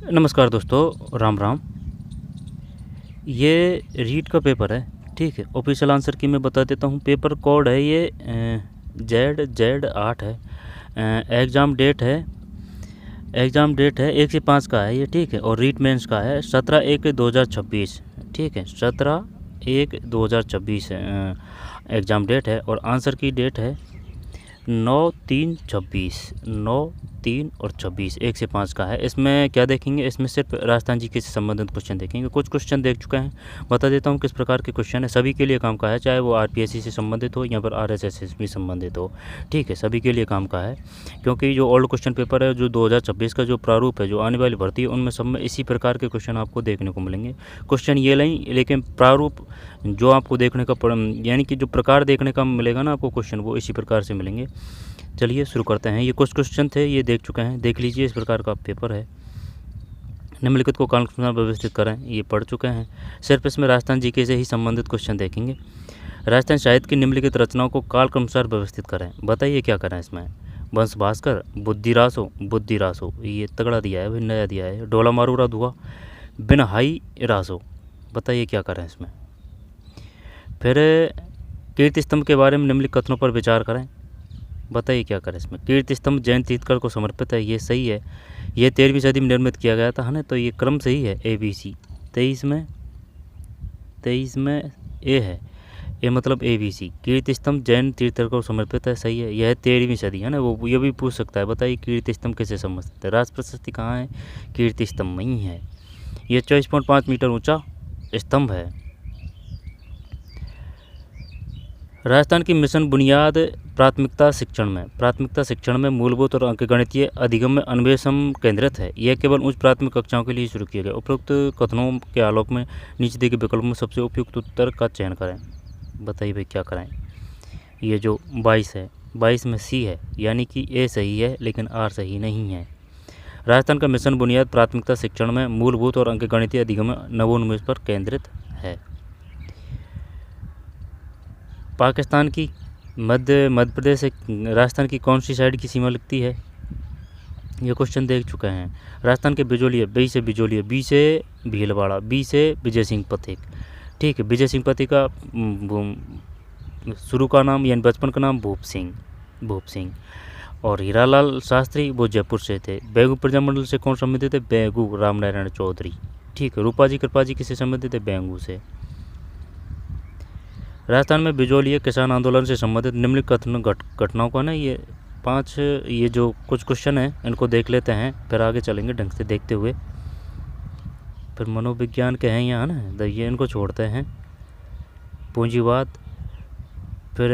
नमस्कार दोस्तों, राम राम। ये रीट का पेपर है, ठीक है। ऑफिशियल आंसर की मैं बता देता हूँ। पेपर कोड है ये Z8 है। एग्ज़ाम डेट है 1 से 5 का है ये, ठीक है। और रीट मेंस का है 17/1/2026, ठीक है। 17/1/2026 एग्ज़ाम डेट है। और आंसर की डेट है 9/3/26, 9/3/26, 1 से 5 का है। इसमें क्या देखेंगे, इसमें सिर्फ राजस्थान जीके से संबंधित क्वेश्चन देखेंगे। कुछ क्वेश्चन देख चुके हैं, बता देता हूँ किस प्रकार के क्वेश्चन है। सभी के लिए काम का है, चाहे वो आरपीएससी से संबंधित हो या फिर आरएसएस भी संबंधित हो, ठीक है। सभी के लिए काम का है, क्योंकि जो ओल्ड क्वेश्चन पेपर है, जो 2026 का जो प्रारूप है, जो आने वाली भर्ती है, उनमें सब में इसी प्रकार के क्वेश्चन आपको देखने को मिलेंगे। क्वेश्चन ये नहीं, लेकिन प्रारूप जो आपको देखने का यानी कि जो प्रकार देखने का मिलेगा ना आपको क्वेश्चन, वो इसी प्रकार से मिलेंगे। चलिए शुरू करते हैं। ये कुछ क्वेश्चन थे, ये देख चुके हैं, देख लीजिए। इस प्रकार का पेपर है। निम्नलिखित को कालक्रमानुसार व्यवस्थित करें, ये पढ़ चुके हैं। सिर्फ इसमें राजस्थान जीके से ही संबंधित क्वेश्चन देखेंगे। राजस्थान साहित्य की निम्नलिखित रचनाओं को कालक्रमानुसार व्यवस्थित करें। बताइए क्या करें इसमें। वंश भास्कर, बुद्धि रासो, ये तगड़ा दिया है भाई, नया दिया है। डोला मारूरा धुआ, बिन हाई रासो। बताइए क्या करें इसमें। फिर कीर्ति स्तंभ के बारे में निम्नलिखित कथनों पर विचार करें। बताइए क्या करें इसमें। कीर्ति स्तंभ जैन तीर्थकर को समर्पित है, ये सही है। ये 13वीं सदी में निर्मित किया गया था, है ना। तो ये क्रम सही है, ABC। 23 में ए है, ए मतलब ABC। कीर्ति स्तंभ जैन तीर्थकर को समर्पित है, सही है। यह 13वीं सदी है ना। वो ये भी पूछ सकता है, बताइए कीर्ति स्तंभ किसे समझते हैं। राज प्रशस्ति कहाँ है, कीर्ति स्तंभ में ही है। ये 24.5 मीटर ऊंचा स्तंभ है। राजस्थान की मिशन बुनियाद प्राथमिकता शिक्षण में मूलभूत और अंकगणितीय अधिगम में अन्वेषण केंद्रित है। यह केवल उच्च प्राथमिक कक्षाओं के लिए शुरू किया गया। उपरोक्त कथनों के आलोक में नीचे दिए गए विकल्पों में सबसे उपयुक्त उत्तर का चयन करें। बताइए भाई क्या करें। ये जो 22 है, 22 में C है, यानी कि A सही है लेकिन R सही नहीं है। राजस्थान का मिशन बुनियाद प्राथमिकता शिक्षण में मूलभूत और अंकगणितीय अधिगम में नवोन्मेष पर केंद्रित है। पाकिस्तान की मध्य प्रदेश से राजस्थान की कौन सी साइड की सीमा लगती है, ये क्वेश्चन देख चुके हैं। राजस्थान के बिजोलिया, बी से बिजोलिया, बी से भीलवाड़ा, बी से विजय सिंह पथिक, ठीक है। विजय सिंह पथिक का शुरू का नाम यानी बचपन का नाम भूप सिंह। और हीरालाल शास्त्री वो जयपुर से थे। बेगू प्रजामंडल से कौन संबंधित है, बेगू रामनारायण चौधरी, ठीक है। रूपा जी कृपा जी किससे संबंधित है, बेंगू से। राजस्थान में बिजोलिया किसान आंदोलन से संबंधित निम्नलिखित घटनाओं का ना, ये 5 ये जो कुछ क्वेश्चन हैं इनको देख लेते हैं, फिर आगे चलेंगे ढंग से देखते हुए। फिर मनोविज्ञान के हैं यहाँ ना, ये इनको छोड़ते हैं। पूंजीवाद, फिर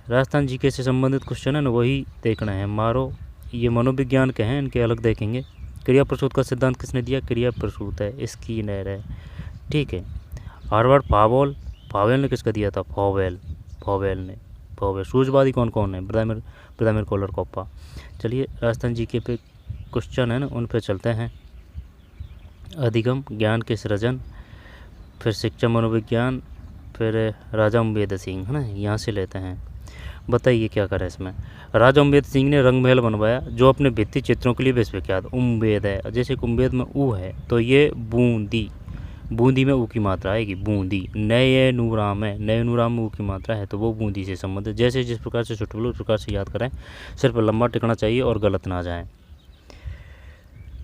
राजस्थान जीके से संबंधित क्वेश्चन है ना, वही देखना है। मारो, ये मनोविज्ञान के हैं, इनके अलग देखेंगे। क्रिया प्रसूत का सिद्धांत किसने दिया, क्रिया प्रसूत है, इसकी नहर है, ठीक है। हार्वर्ड फावेल ने किसका दिया था, फावेल ने। सूझवादी कौन कौन है, ब्रादमिर कोलर कोप्पा। चलिए राजस्थान जीके पे क्वेश्चन है ना, उन पे चलते हैं। अधिगम, ज्ञान के सृजन, फिर शिक्षा मनोविज्ञान, फिर राजा उम्बेद सिंह, है ना, यहाँ से लेते हैं। बताइए क्या करें इसमें। राजा उम्बेद सिंह ने रंग महल बनवाया जो अपने भित्ति चित्रों के लिए विश्वविख्यात। उम्बेद है, जैसे कि उम्बेद में ऊ है तो ये बूंदी में ऊ की मात्रा आएगी, बूंदी। नए नूराम में ऊ की मात्रा है तो वो बूंदी से संबंधित। जैसे जिस प्रकार से सुटेबल उस प्रकार से याद करें, सिर्फ लंबा टिकना चाहिए और गलत ना जाए,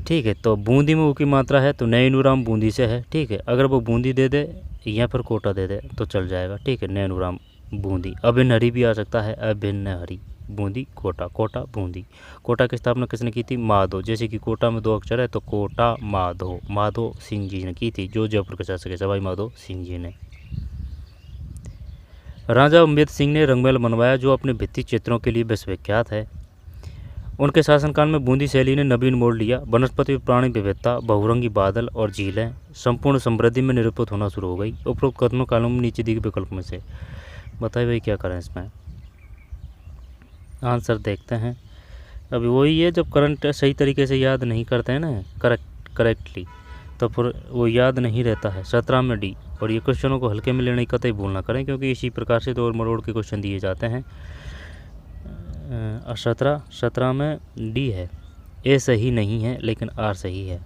ठीक है। तो बूंदी में ऊ की मात्रा है तो नए नूराम बूंदी से है, ठीक है। अगर वो बूंदी दे दे या फिर कोटा दे दे तो चल जाएगा, ठीक है। नए नूराम बूंदी। अभिन्न हरी भी आ सकता है, अभिन्न हरी, बूंदी कोटा बूंदी। कोटा की स्थापना किसने की थी, माधो। जैसे कि कोटा में 2 अक्षर है तो कोटा माधो सिंह जी ने की थी, जो जयपुर के शासक है, सवाई माधो सिंह जी ने। राजा उम्बेद सिंह ने रंगमहल बनवाया जो अपने भित्ति चित्रों के लिए विश्वविख्यात है। उनके शासनकाल में बूंदी शैली ने नवीन मोड़ लिया। वनस्पति प्राणी विविधता, बहुरंगी बादल और झीलें संपूर्ण समृद्धि में निरूपित होना शुरू हो गई। उपरोक्त कथनों कालों में नीचे दिए विकल्प में से बताइए भाई क्या करें इसमें। आंसर देखते हैं। अभी वही है, जब करंट सही तरीके से याद नहीं करते हैं ना करेक्टली, तो फिर वो याद नहीं रहता है। 17 में डी। और ये क्वेश्चनों को हल्के में लेने की कतई भूल ना करें, क्योंकि इसी प्रकार से तोड़ मरोड़ के क्वेश्चन दिए जाते हैं। 17 में डी है। ए सही नहीं है लेकिन आर सही है।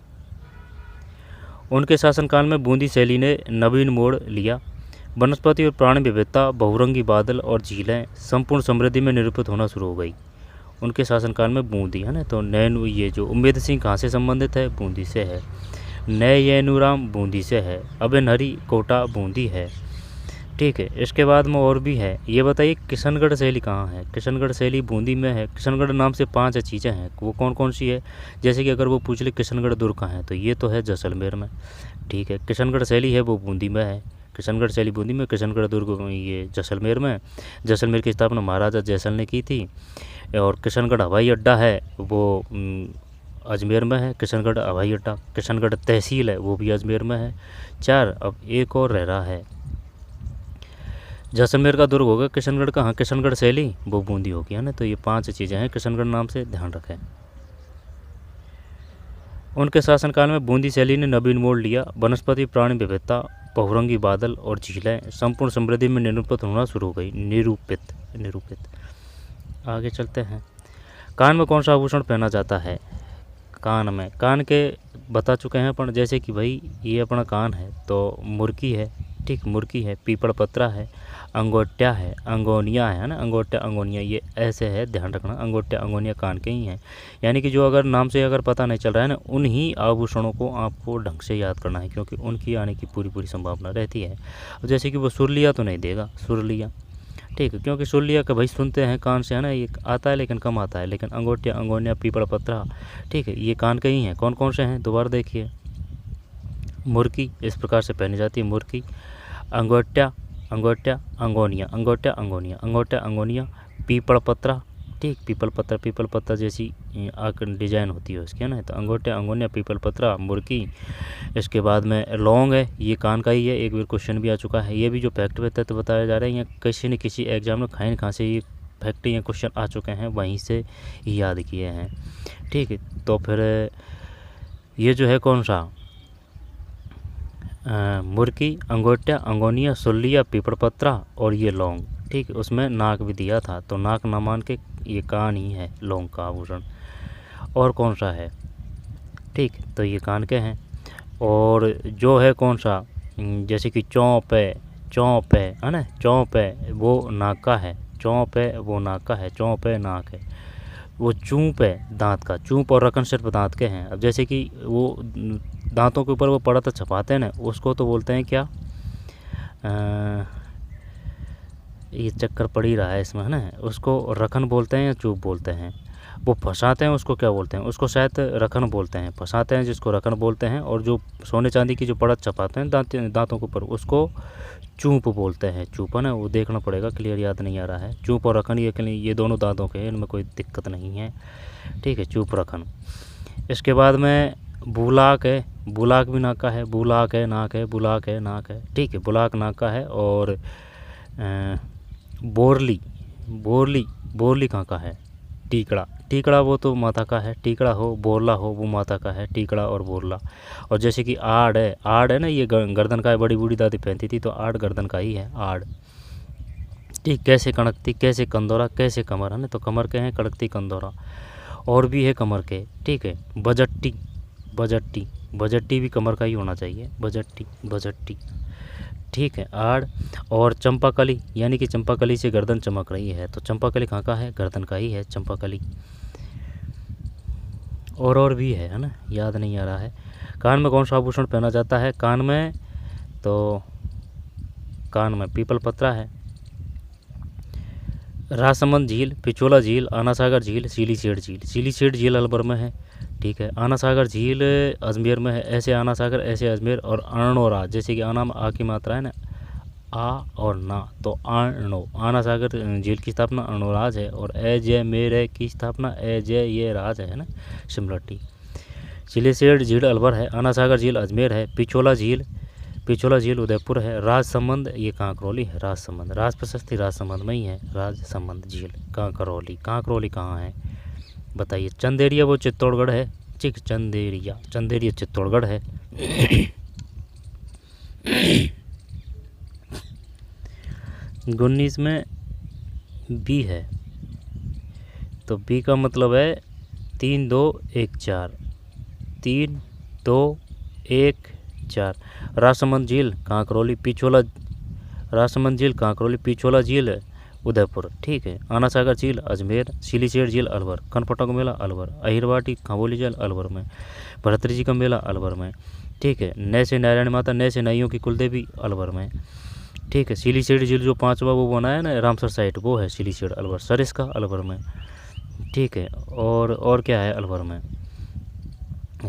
उनके शासनकाल में बूंदी शैली ने नवीन मोड़ लिया। वनस्पति और प्राणी विविधता, बहुरंगी बादल और झीलें संपूर्ण समृद्धि में निरूपित होना शुरू हो गई। उनके शासनकाल में बूंदी है ना। तो नैन ये जो उम्मेद सिंह कहाँ से संबंधित है? बूंदी से है। नैयनुराम बूंदी से है। अबेन हरी कोटा बूंदी है। ठीक है, इसके बाद में और भी है। ये बताइए किशनगढ़ शैली कहाँ है? किशनगढ़ शैली बूंदी में है। किशनगढ़ नाम से 5 चीज़ें हैं, वो कौन कौन सी है? जैसे कि अगर वो पूछ ले किशनगढ़ दुर्ग कहाँ है, तो ये तो है जैसलमेर में। ठीक है, किशनगढ़ शैली है वो बूंदी में है। किशनगढ़ शैली बूंदी में, किशनगढ़ दुर्ग ये जैसलमेर में। जैसलमेर की स्थापना महाराजा जैसल ने की थी। और किशनगढ़ हवाई अड्डा है वो अजमेर में है। किशनगढ़ हवाई अड्डा। किशनगढ़ तहसील है वो भी अजमेर में है। 4, अब एक और रह रहा है। जैसलमेर का दुर्ग होगा, किशनगढ़ का हाँ किशनगढ़ शैली वो बूंदी होगी, है ना। तो ये 5 चीज़ें हैं किशनगढ़ नाम से, ध्यान रखें। उनके शासनकाल में बूंदी शैली ने नवीन मोड़ लिया। वनस्पति, प्राणी विविधता, बहुरंगी बादल और झीलें संपूर्ण समृद्धि में निरूपित होना शुरू हो गई। निरूपित। आगे चलते हैं। कान में कौन सा आभूषण पहना जाता है? कान में, कान के बता चुके हैं अपन, जैसे कि भाई ये अपना कान है तो मुर्की है। ठीक, मुर्की है। पीपल पत्रा है। अंगोटिया है। अंगोनिया है ना। अंगोटिया अंगोनिया ये ऐसे है, ध्यान रखना। अंगोटिया अंगोनिया कान के ही हैं। यानी कि जो अगर नाम से अगर पता नहीं चल रहा है ना, उन्हीं आभूषणों को आपको ढंग से याद करना है, क्योंकि उनकी आने की पूरी संभावना रहती है। जैसे कि वो सुरलिया तो नहीं देगा, सुरलिया। ठीक है, क्योंकि सुरलिया का भाई सुनते हैं कान से, है ना, ये आता है लेकिन कम आता है। लेकिन अंगोटिया अंगोनिया पीपल पत्रा, ठीक है, ये कान के ही हैं। कौन कौन से हैं दोबारा देखिए। मुर्की इस प्रकार से पहनी जाती है, मुर्की। अंगोटिया अंगोटिया अंगोनिया, अंगोटिया अंगोनिया, अंगोटिया अंगोनिया, पीपल पत्रा। ठीक, पीपल पत्ता जैसी डिजाइन होती है उसकी, है ना। तो अंगोटिया अंगोनिया पीपल पत्रा मुर्की। इसके बाद में लौंग है, ये कान का ही है। एक बार क्वेश्चन भी आ चुका है, ये भी जो फैक्ट पे तथ्य बताया जा रहा है, या किसी न किसी एग्जाम में कहाँ से ये फैक्ट या क्वेश्चन आ चुके हैं, वहीं से याद किए हैं। ठीक है, तो फिर ये जो है कौन सा, मुर्की, अंगोटिया अंगोनिया, सुरलिया, पीपल पत्रा और ये लौंग। ठीक, उसमें नाक भी दिया था, तो नाक ना मान के ये कान ही है लौंग का आभूषण। और कौन सा है? ठीक, तो ये कान के हैं। और जो है कौन सा, जैसे कि चौंप है ना। चौंप है वो नाक का है। चौंप है वो नाक का है। चौंप है नाक है। वो चूंप है दांत का। चूंप और रकन सिर्फ दांत के हैं। अब जैसे कि वो दांतों के ऊपर वो परत छपाते हैं ना, उसको तो बोलते हैं क्या, ये चक्कर पड़ ही रहा है इसमें, है ना। उसको रखन बोलते हैं या चूप बोलते हैं। वो फंसाते हैं उसको क्या बोलते हैं? उसको शायद रखन बोलते हैं। फंसाते हैं जिसको रखन बोलते हैं। और जो सोने चांदी की जो परत छपाते हैं दांतों के ऊपर, उसको चूप बोलते हैं। चूप, है ना, वो देखना पड़ेगा, क्लियर याद नहीं आ रहा है। चूप और रखन ये दोनों दांतों के हैं, इनमें कोई दिक्कत नहीं है। ठीक है, चूप रखन। इसके बाद में बुलाक है। बुलाक भी नाक का है। बुलाक है नाक है। बुलाक है नाक है। ठीक है, बुलाक नाक का है। और बोरली कहाँ का है? टीकड़ा वो तो माता का है। टीकड़ा हो बोरला हो वो माता का है। टीकड़ा और बोरला। और जैसे कि आड़ है ना, ये गर्दन का है। बड़ी बूढ़ी दादी पहनती थी, तो आड़ गर्दन का ही है, आड़। ठीक, कैसे कड़कती, कैसे कंदौरा, कैसे कमर, है ना। तो कमर के हैं कड़कती कंदौरा। और भी है कमर के। ठीक है, बजट्टी भी कमर का ही होना चाहिए। बजट्टी। ठीक है, आड़। और चंपाकली, यानी कि चंपाकली से गर्दन चमक रही है, तो चंपाकली कहाँ का है? गर्दन का ही है चंपाकली। और भी है ना, याद नहीं आ रहा है। कान में कौन सा आभूषण पहना जाता है? कान में पीपल पत्रा है। राजसमंद झील, पिछोला झील, आना सागर झील, सीलीसेठ झील अलवर में है। ठीक है, आना सागर झील अजमेर में है। ऐसे आना सागर, ऐसे अजमेर। और अर्णोरा, जैसे कि आना में आ की मात्रा है ना, आ और ना, तो अर्णो। आना सागर झील की स्थापना अर्णोराज है। और अजमेर की स्थापना अजय राज है ना, सिमलटी। सीलीसेठ झील अलवर है। आना सागर झील अजमेर है। पिछोला झील उदयपुर है। राजसमंद ये कांकरोली है। राजसमंद, राज प्रशस्ति राजसमंद में ही है। राजसमंद झील कांकरोली कहाँ है बताइए? चंदेरिया वो चित्तौड़गढ़ है। ठीक, चंदेरिया चित्तौड़गढ़ है। गुन्नीस में बी है, तो बी का मतलब है 3 2 1 4। 3 2 1 4। राजसमंद झील कांकरोली पिछोला, राजसमंद झील कांकरोली पिछोला झील उदयपुर, ठीक है। आना सागर झील अजमेर, सिलीसेठ झील अलवर, कनपटा का मेला अलवर, अहिरवाटी खंभोली झील अलवर में, भरतरी जी का मेला अलवर में, ठीक है। नए से नारायण माता, नए से नाइयों की कुलदेवी अलवर में, ठीक है। सिलीसेठ झील जो 5वां वो बनाया ना रामसर साइट, वो है सिलीसेठ अलवर, सरिस्का अलवर में, ठीक है। और क्या है अलवर में,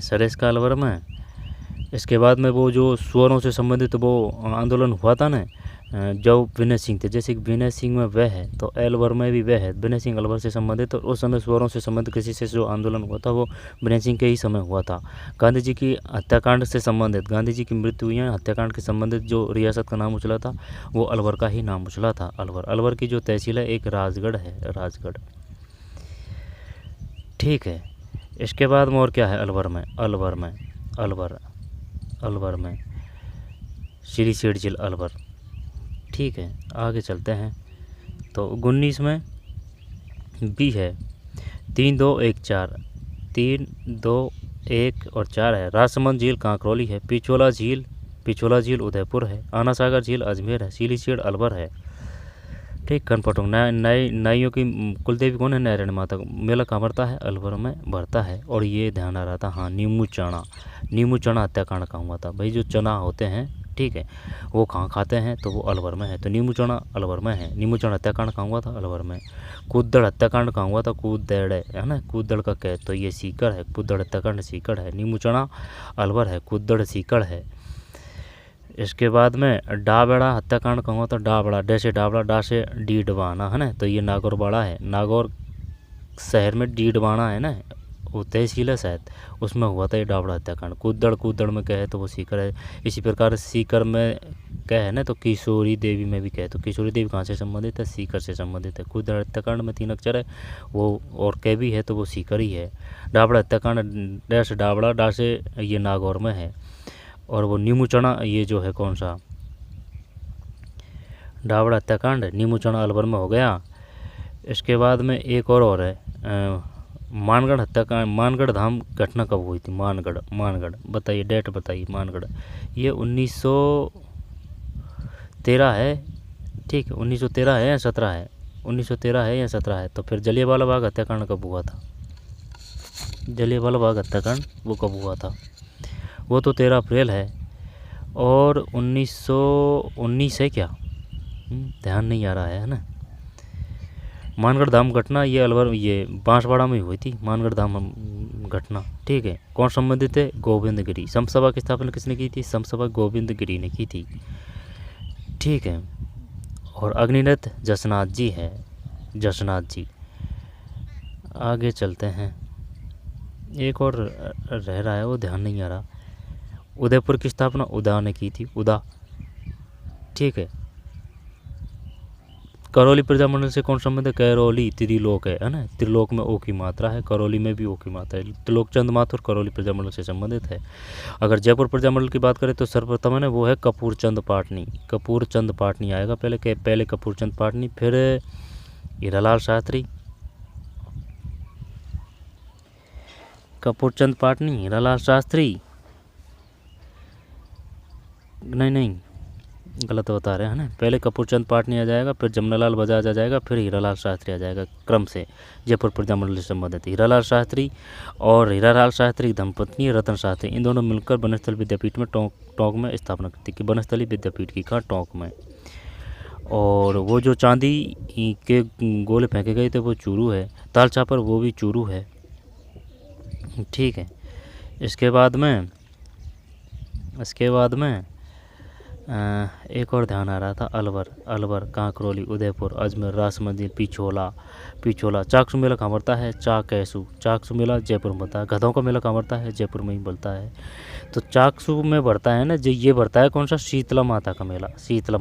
सरिस्का अलवर में। इसके बाद में वो जो सुअरों से संबंधित वो आंदोलन हुआ था ना, जो विनय सिंह थे, जैसे कि विनय सिंह में वह है तो अलवर में भी वह है, विनय सिंह अलवर से संबंधित। और उस समय सुअरों से संबंधित किसी से जो आंदोलन हुआ था वो विनय सिंह के ही समय हुआ था। गांधी जी की हत्याकांड से संबंधित, गांधी जी की मृत्यु हुई है, हत्याकांड के संबंधित जो रियासत का नाम उछला था वो अलवर का ही नाम उछला था, अलवर। अलवर की जो तहसील है एक राजगढ़ है, राजगढ़, ठीक है। इसके बाद में और क्या है अलवर में, अलवर में सिलीसेठ झील अलवर, ठीक है। आगे चलते हैं तो 19 में बी है 3, 2, 1, 4, 3, 2, 1 और 4 है। राजसमंद झील कांकरोली है, पिछोला झील उदयपुर है, आना सागर झील अजमेर है, सिलीसेठ अलवर है, ठीक। कनपटों नाइयों की कुलदेवी कौन है, नारायण माता। मेला कहाँ भरता है, अलवर में भरता है। और ये ध्यान आ रहा था, हाँ, नीमू चना हत्याकांड कहाँ हुआ था भाई। जो चना होते हैं, ठीक है, वो कहाँ खाते हैं तो वो अलवर में है, तो नीमू चना अलवर में है। नीमू चना हत्याकांड कहाँ हुआ था, अलवर में। कूदड़ हत्याकांड कहाँ हुआ था, कूदड़ है ना, कूदड़ का कह तो ये सीकर है, कूदड़ हत्याकांड सीकर है। नीमू चना अलवर है, कूदड़ सीकर है। इसके बाद में डाबड़ा हत्याकांड कहाँ हुआ था, डाबड़ा, डे से डाबड़ा, डा से डीडवाना है ना, तो ये नागौर बाड़ा है, नागौर शहर में डीडवाना है ना, वो तहसील है शायद, उसमें हुआ था ये डाबड़ा हत्याकांड। कूदड़ में कहे तो वो सीकर है। इसी प्रकार सीकर में कहे ना तो किशोरी देवी में भी कहे तो किशोरी देवी कहाँ से संबंधित है, सीकर से संबंधित है। कूदड़ हत्याकांड में 3 अक्षर है वो, और कह भी है तो वो सीकर ही है। डाबड़ा हत्याकांड, डैश डाबड़ा, डा से ये नागौर में है। और वो नीमू चना ये जो है कौन सा, डाबड़ा हत्याकांड नीमू चना अलवर में हो गया। इसके बाद में एक और है मानगढ़ हत्याकांड, मानगढ़ धाम घटना कब हुई थी, मानगढ़ बताइए, डेट बताइए। मानगढ़ ये 1913 है, ठीक है। 1913 है या 17 है, 1913 है या 17 है। तो फिर जलियांवाला बाग हत्याकांड कब हुआ था, जलियांवाला बाग हत्याकांड वो कब हुआ था, वो तो 13 अप्रैल है। और 1919 है क्या, ध्यान नहीं आ रहा है ना। मानगढ़ धाम घटना ये अलवर, ये बांसवाड़ा में हुई थी मानगढ़ धाम घटना, ठीक है। कौन संबंधित है, गोविंद गिरी। समसभा की स्थापना किसने की थी, समसभा गोविंद गिरी ने की थी, ठीक है। और अग्निरथ जसनाथ जी है, जसनाथ जी। आगे चलते हैं, एक और रह रहा है वो ध्यान नहीं आ रहा। उदयपुर की स्थापना उदा ने की थी, उदा, ठीक है। करौली प्रजामंडल से कौन संबंध है, करौली त्रिलोक है ना, त्रिलोक में ओ की मात्रा है, करौली में भी ओ की मात्रा है। त्रिलोक चंद माथुर करौली प्रजामंडल से संबंधित है। अगर जयपुर प्रजामंडल की बात करें तो सर्वप्रथम है ना वो है कपूर चंद पाटनी, कपूर चंद पाटनी आएगा पहले कपूर चंद पाटनी, फिर हीरालाल शास्त्री, कपूर चंद पाटनी, हीरालाल शास्त्री, नहीं गलत बता रहे हैं ना। पहले कपूर चंद पाटनी आ जाएगा, फिर जमनालाल बजाज आ जाएगा, फिर हीरालाल शास्त्री आ जाएगा क्रम से। जयपुर प्रजामंडल से संबंधित हीरालाल शास्त्री और हीरालाल शास्त्री धर्मपत्नी रतन शास्त्री, इन दोनों मिलकर बनस्थली विद्यापीठ में टोंक में स्थापना की थी, बनस्थली विद्यापीठ की कहा, टोंक में। और वो जो चांदी के गोले फेंके गए थे वो चूरू है, ताल छापर वो भी चूरू है, ठीक है। इसके बाद में एक और ध्यान आ रहा था, अलवर कांकरोली उदयपुर अजमेर राजसमंद झील पिछोला। चाकसू मेला कहाँ बढ़ता है, चाकसू मेला जयपुर में बढ़ता है। गधों का मेला कहाँ बढ़ता है, जयपुर में ही बढ़ता है। तो चाकसू में बढ़ता है ना, जो ये बढ़ता है कौन सा, शीतला माता का मेला। शीतला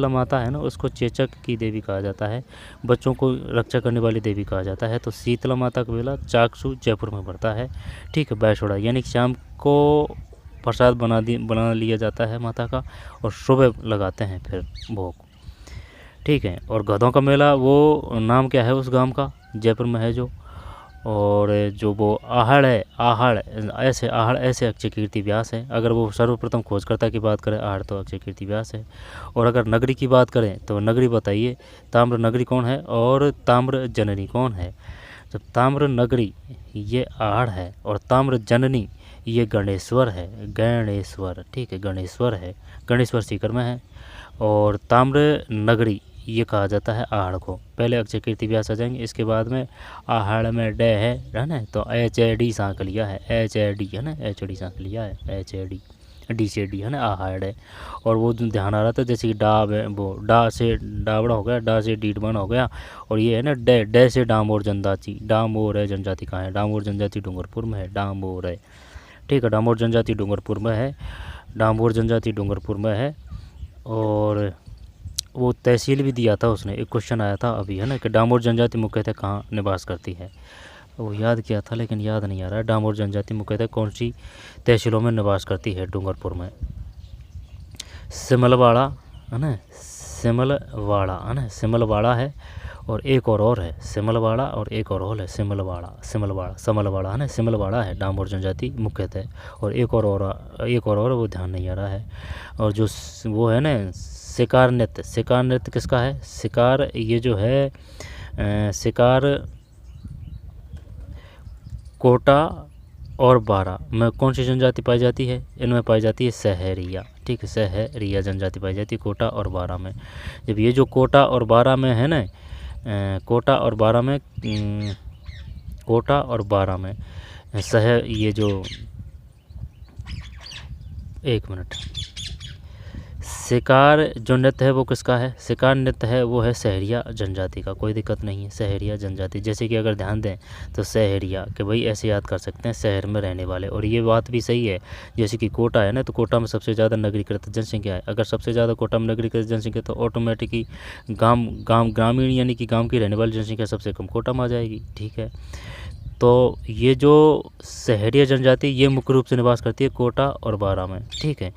माता है ना, उसको चेचक की देवी कहा जाता है, बच्चों को रक्षा करने वाली देवी कहा जाता है। तो शीतला माता का मेला चाकसू जयपुर में बढ़ता है, ठीक है। बैसोड़ा यानी शाम को प्रसाद बना लिया जाता है माता का, और सुबह लगाते हैं फिर भोग, ठीक है। और गधों का मेला वो नाम क्या है उस गांव का, जयपुर में है जो, और जो वो आहड़ है, आहड़ ऐसे अक्षय कीर्ति व्यास है। अगर वो सर्वप्रथम खोजकर्ता की बात करें आहड़ तो अक्षय कीर्ति व्यास है। और अगर नगरी की बात करें तो नगरी बताइए, ताम्र नगरी कौन है और ताम्र जननी कौन है। तो ताम्र नगरी ये आहड़ है और ताम्र जननी ये गणेश्वर है, गणेश्वर, ठीक है, गणेश्वर है, गणेश्वर सीकर में है। और ताम्र नगरी ये कहा जाता है आहड़ को। पहले अक्षय कीर्ति व्यास आ जाएंगे, इसके बाद में आहड़ में ड है ना, तो एच ए डी सांक लिया है, एच ए डी है ना, एच डी सांक लिया है, एच ए डी से डी है ना, आहड़ है। और वो ध्यान आ रहा था जैसे कि डा वो डा से डावड़ा हो गया, डा से डीडबन हो गया। और ये है ना डे से डामोर जनजाति, डामोर है जनजाति कहाँ है, डामोर जनजाति डूंगरपुर में है, डामोर है, ठीक है, डामोर जनजाति डूंगरपुर में है, डामोर जनजाति डूंगरपुर में है। और वो तहसील भी दिया था उसने, एक क्वेश्चन आया था अभी है ना कि डामोर जनजाति मुख्यतः कहाँ निवास करती है, वो याद किया था लेकिन याद नहीं आ रहा है। डामोर जनजाति मुख्यतः कौन सी तहसीलों में निवास करती है, डूंगरपुर में। सिमलवाड़ा है ना, सिमलवाड़ा है ना, सिमलवाड़ा है। और एक और है सिमलवाड़ा, और एक और है समलवाड़ा है ना, सिमलवाड़ा है डामोर जनजाति मुख्यतः। और एक और वो ध्यान नहीं आ रहा है। और जो वो है ना शिकार नृत्य किसका है, शिकार ये जो है शिकार कोटा और बारा में कौन सी जनजाति पाई जाती है, इनमें पाई जाती है सहरिया, ठीक है, सहरिया जनजाति पाई जाती है कोटा और बारा में। जब ये जो कोटा और बारा में है ना, कोटा और बारा में ये जो एक मिनट, शिकार जो नृत्य है वो किसका है, शिकार नृत्य है वो है सहरिया जनजाति का, कोई दिक्कत नहीं है, सहरिया जनजाति। जैसे कि अगर ध्यान दें तो सहरिया कि भाई ऐसे याद कर सकते हैं शहर में रहने वाले। और ये बात भी सही है, जैसे कि कोटा है ना, तो कोटा में सबसे ज़्यादा नगरीकृत जनसंख्या है। अगर सबसे ज़्यादा कोटा में नगरीकृत जनसंख्या तो ऑटोमेटिकली ग्रामीण यानी कि गाँव की रहने वाली जनसंख्या सबसे कम कोटा में आ जाएगी, ठीक है। तो ये जो सहरिया जनजाति ये मुख्य रूप से निवास करती है कोटा और बारा में, ठीक है।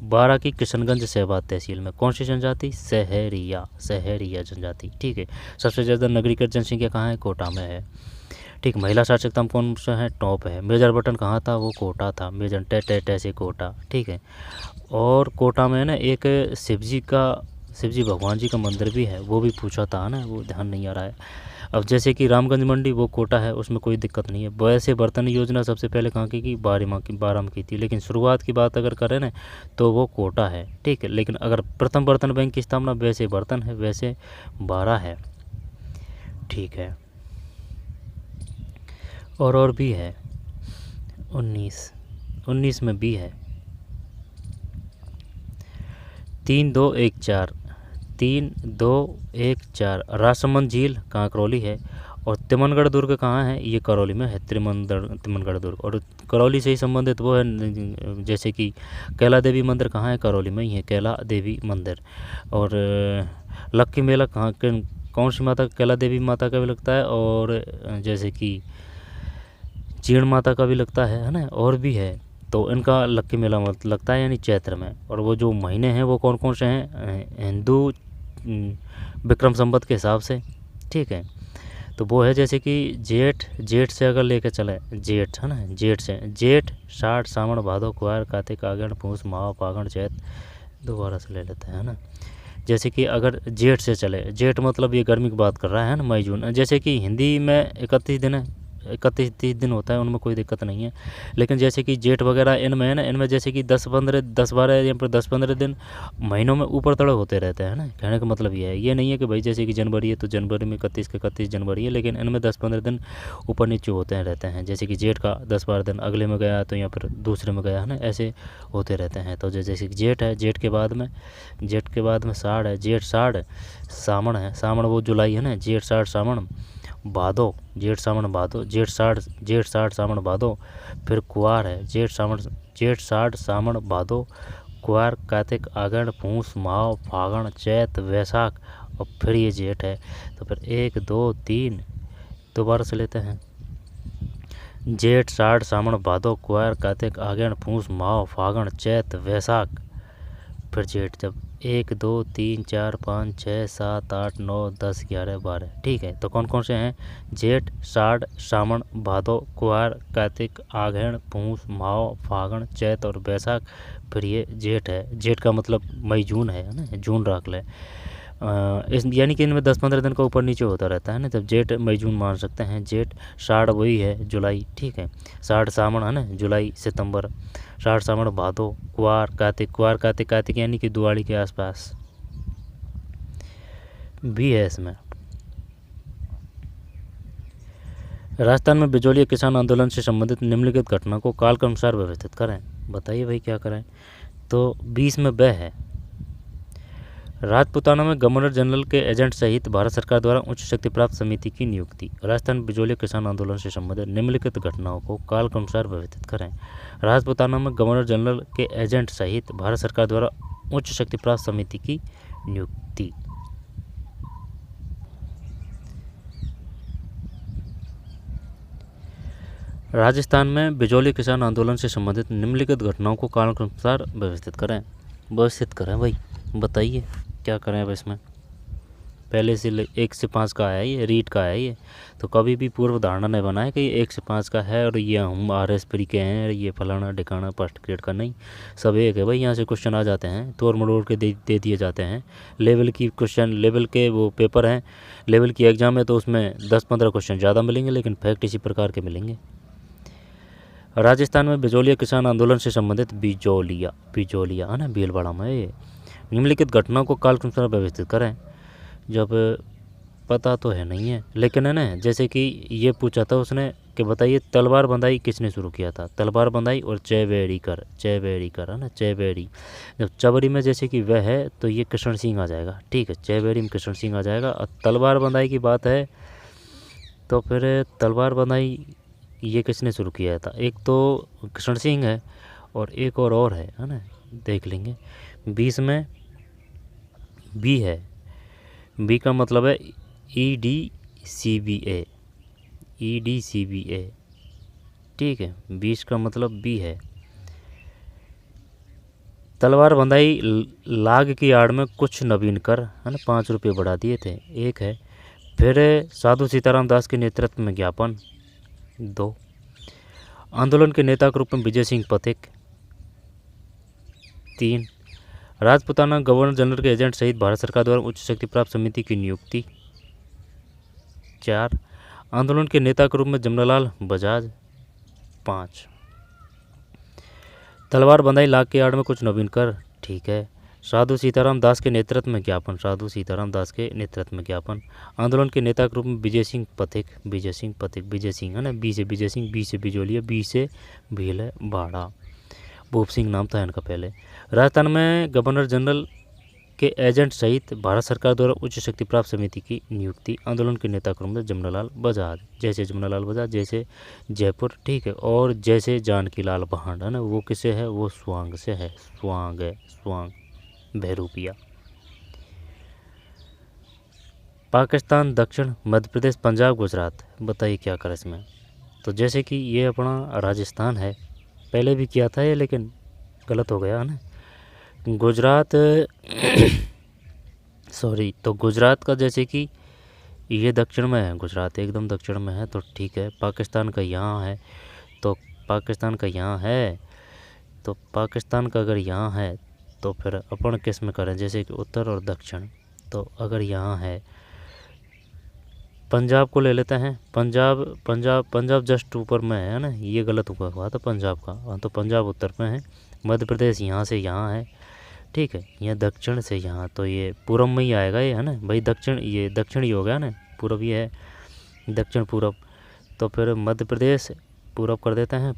बारा की किशनगंज शहबाद तहसील में कौन सी जनजाति, सहरिया जनजाति, ठीक है। सबसे ज़्यादा नगरीकृत जनसंख्या कहाँ है, कोटा में है, ठीक। महिला साक्षरता में कौन सा है, टॉप है। मेजर बटन कहाँ था, वो कोटा था, मेजर टे से कोटा, ठीक है। और कोटा में ना एक शिवजी भगवान जी का मंदिर भी है, वो भी पूछा था ना, वो ध्यान नहीं आ रहा है। अब जैसे कि रामगंज मंडी वो कोटा है, उसमें कोई दिक्कत नहीं है। वैसे बर्तन योजना सबसे पहले कहाँ की बारह में की थी, लेकिन शुरुआत की बात अगर करें ना तो वो कोटा है, ठीक है। लेकिन अगर प्रथम बर्तन बैंक की स्थापना वैसे बर्तन है, वैसे 12 है, ठीक है। और भी है 19 में भी है 3214 राजसमंद झील कहाँ, करौली है। और तिमनगढ़ दुर्ग कहाँ है, ये करौली में है, तिमनगढ़ दुर्ग। और करौली से ही संबंधित वो है जैसे कि कैला देवी मंदिर कहाँ है, करौली में ही है, कैला देवी मंदिर। और लक्की मेला कहाँ, कौन सी माता, कैला देवी माता का भी लगता है, और जैसे कि जीर्ण माता का भी लगता है ना, और भी है। तो इनका लक्की मेला लगता है यानी चैत्र में। और वो जो महीने हैं वो कौन कौन से हैं, हिंदू विक्रम संवत के हिसाब से, ठीक है। तो वो है जैसे कि जेठ से अगर लेके चले, जेठ है ना, जेठ साठ सावन भादो कुआर कार्तिक आगन पूस माह फागण चैत, दोबारा से ले लेते हैं ना। जैसे कि अगर जेठ से चले, जेठ मतलब ये गर्मी की बात कर रहा है ना, मई जून। जैसे कि हिंदी में 31 दिन है, 31-30 दिन होता है, उनमें कोई दिक्कत नहीं है। लेकिन जैसे कि जेठ वगैरह इनमें है ना, इनमें जैसे कि 10-12 या फिर 10-15 दिन महीनों में ऊपर तड़क होते रहते हैं ना। कहने का मतलब ये है, ये नहीं है कि भाई जैसे कि जनवरी है तो जनवरी में 31 जनवरी है, लेकिन इनमें 10-15 दिन ऊपर नीचे होते रहते हैं। जैसे कि जेठ का 10-12 दिन अगले में गया तो या फिर दूसरे में गया है ना, ऐसे होते रहते हैं। तो जैसे कि जेठ है, जेठ के बाद में साढ़ है, जेठ साढ़, सावन है, सावन वो जुलाई है ना, जेठ साढ़ सावन भादो, जेठ साढ़ सावन भादो, फिर कुआर है, जेठ साढ़ सावन भादो कुआर कार्तिक आगन पूस माह फागण चैत वैशाख, और फिर ये जेठ है। तो फिर 1 2 3 दोबारा से लेते हैं, जेठ साढ़ सावन भादो कुआर कार्तिक आगन पूस माह फागण चैत वैशाख, फिर जेठ। जब 1 2 3 4 5 6 7 8 9 10 11 12। ठीक है, तो कौन कौन से हैं? जेठ, साढ़, सावन, भादो, कुआर, कार्तिक, आघ्राण, पूस, माह, फागण, चैत और बैसाख। फिर ये जेठ है। जेठ का मतलब मई जून है ना, जून रख ले। इस यानी कि इनमें 10-15 दिन का ऊपर नीचे होता रहता है ना, तब जेठ मई जून मान सकते हैं। जेठ, साढ़ वही है जुलाई। ठीक है, साढ़ सावन है ना, जुलाई सितंबर। साढ़ सावन भादो, कुआर कार्तिक। कुआर कार्तिक, कार्तिक यानी कि दिवाली के आसपास भी है इसमें। राजस्थान में बिजौलिया किसान आंदोलन से संबंधित निम्नलिखित घटना को काल के अनुसार व्यवस्थित करें। बताइए भाई क्या करें? तो 20 में ब है, राजपुताना में गवर्नर जनरल के एजेंट सहित भारत सरकार द्वारा उच्च शक्ति प्राप्त समिति की नियुक्ति। राजस्थान बिजौलिया किसान आंदोलन से संबंधित निम्नलिखित घटनाओं को काल के अनुसार व्यवस्थित करें। राजपुताना में गवर्नर जनरल के एजेंट सहित भारत सरकार द्वारा उच्च शक्ति प्राप्त समिति की नियुक्ति। राजस्थान में बिजौलिया किसान आंदोलन से संबंधित निम्नलिखित घटनाओं को काल के अनुसार व्यवस्थित करें। व्यवस्थित करें भाई, बताइए क्या करें अब इसमें? पहले से 1 से 5 का है, ये रीट का है ये, तो कभी भी पूर्व धारणा नहीं बनाए कि ये 1 से 5 का है और ये हम RS प्री के हैं, ये फलाना ढिकाना फर्स्ट ग्रेड का। नहीं, सब एक है भाई। यहाँ से क्वेश्चन आ जाते हैं, तोड़ मरोड़ के दे दिए जाते हैं। लेवल की क्वेश्चन, लेवल के वो पेपर हैं, लेवल की एग्ज़ाम है, तो उसमें 10-15 क्वेश्चन ज़्यादा मिलेंगे, लेकिन फैक्ट इसी प्रकार के मिलेंगे। राजस्थान में बिजौलिया किसान आंदोलन से संबंधित बिजौलिया है ना, भीलवाड़ा में। ये निम्नलिखित घटनाओं को काल के अनुसार व्यवस्थित करें। जब पता तो है नहीं है, लेकिन है ना, जैसे कि ये पूछा था उसने कि बताइए तलवार बंधाई किसने शुरू किया था? तलवार बंधाई और चैवेरीकर है ना, चैवेरी। जब चबरी में जैसे कि वह है तो ये कृष्ण सिंह आ जाएगा। ठीक है, चैवेरी में कृष्ण सिंह आ जाएगा। और तलवार बंधाई की बात है तो फिर तलवार बंधाई ये किसने शुरू किया था? एक तो कृष्ण सिंह है और एक और है ना, देख लेंगे। 20 में बी है, बी का मतलब है EDCBA। ठीक है, 20 का मतलब बी है। तलवार बंधाई लाग की आड़ में कुछ नवीन कर है ना, 5 रुपये बढ़ा दिए थे, एक है। फिर साधु सीताराम दास के नेतृत्व में ज्ञापन, 2। आंदोलन के नेता के रूप में विजय सिंह पथिक, 3। राजपुताना गवर्नर जनरल के एजेंट सहित भारत सरकार द्वारा उच्च शक्ति प्राप्त समिति की नियुक्ति, 4। आंदोलन के नेता के रूप में जमनालाल बजाज, 5। तलवार बंधाई लाग के आड़ में कुछ नवीन कर, ठीक है। साधु सीताराम दास के नेतृत्व में ज्ञापन, आंदोलन के नेता के रूप में विजय सिंह पथिक है ना, बी से विजय सिंह, बी से बिजौलिया, बी से भीलवाड़ा। भूप सिंह नाम था इनका पहले। राजस्थान में गवर्नर जनरल के एजेंट सहित भारत सरकार द्वारा उच्च शक्ति प्राप्त समिति की नियुक्ति। आंदोलन के नेता क्रम में जमनालाल बजाज, जैसे जयपुर। ठीक है, और जैसे जानकी लाल भांड है ना, वो किसे है? वो स्वांग से है, स्वांग बहरूपिया। पाकिस्तान, दक्षिण, मध्य प्रदेश, पंजाब, गुजरात। बताइए क्या करें इसमें? तो जैसे कि ये अपना राजस्थान है, पहले भी किया था ये, लेकिन गलत हो गया है ना। गुजरात सॉरी, तो गुजरात का जैसे कि ये दक्षिण में है, गुजरात एकदम दक्षिण में है, तो ठीक है। पाकिस्तान का यहाँ है, तो पाकिस्तान का अगर यहाँ है तो फिर अपन किस में करें? जैसे कि उत्तर और दक्षिण, तो अगर यहाँ है, पंजाब को ले लेते हैं। पंजाब जस्ट ऊपर में है ना, ये गलत हुआ था पंजाब का। हाँ, तो पंजाब उत्तर में है। मध्य प्रदेश यहाँ से यहाँ है, ठीक है। यह दक्षिण से यहाँ, तो ये पूर्व में ही आएगा ये, है ना भाई। ये दक्षिण ही हो गया ना, पूर्व ही है, दक्षिण पूर्व। तो फिर मध्य प्रदेश पूर्व कर देते हैं,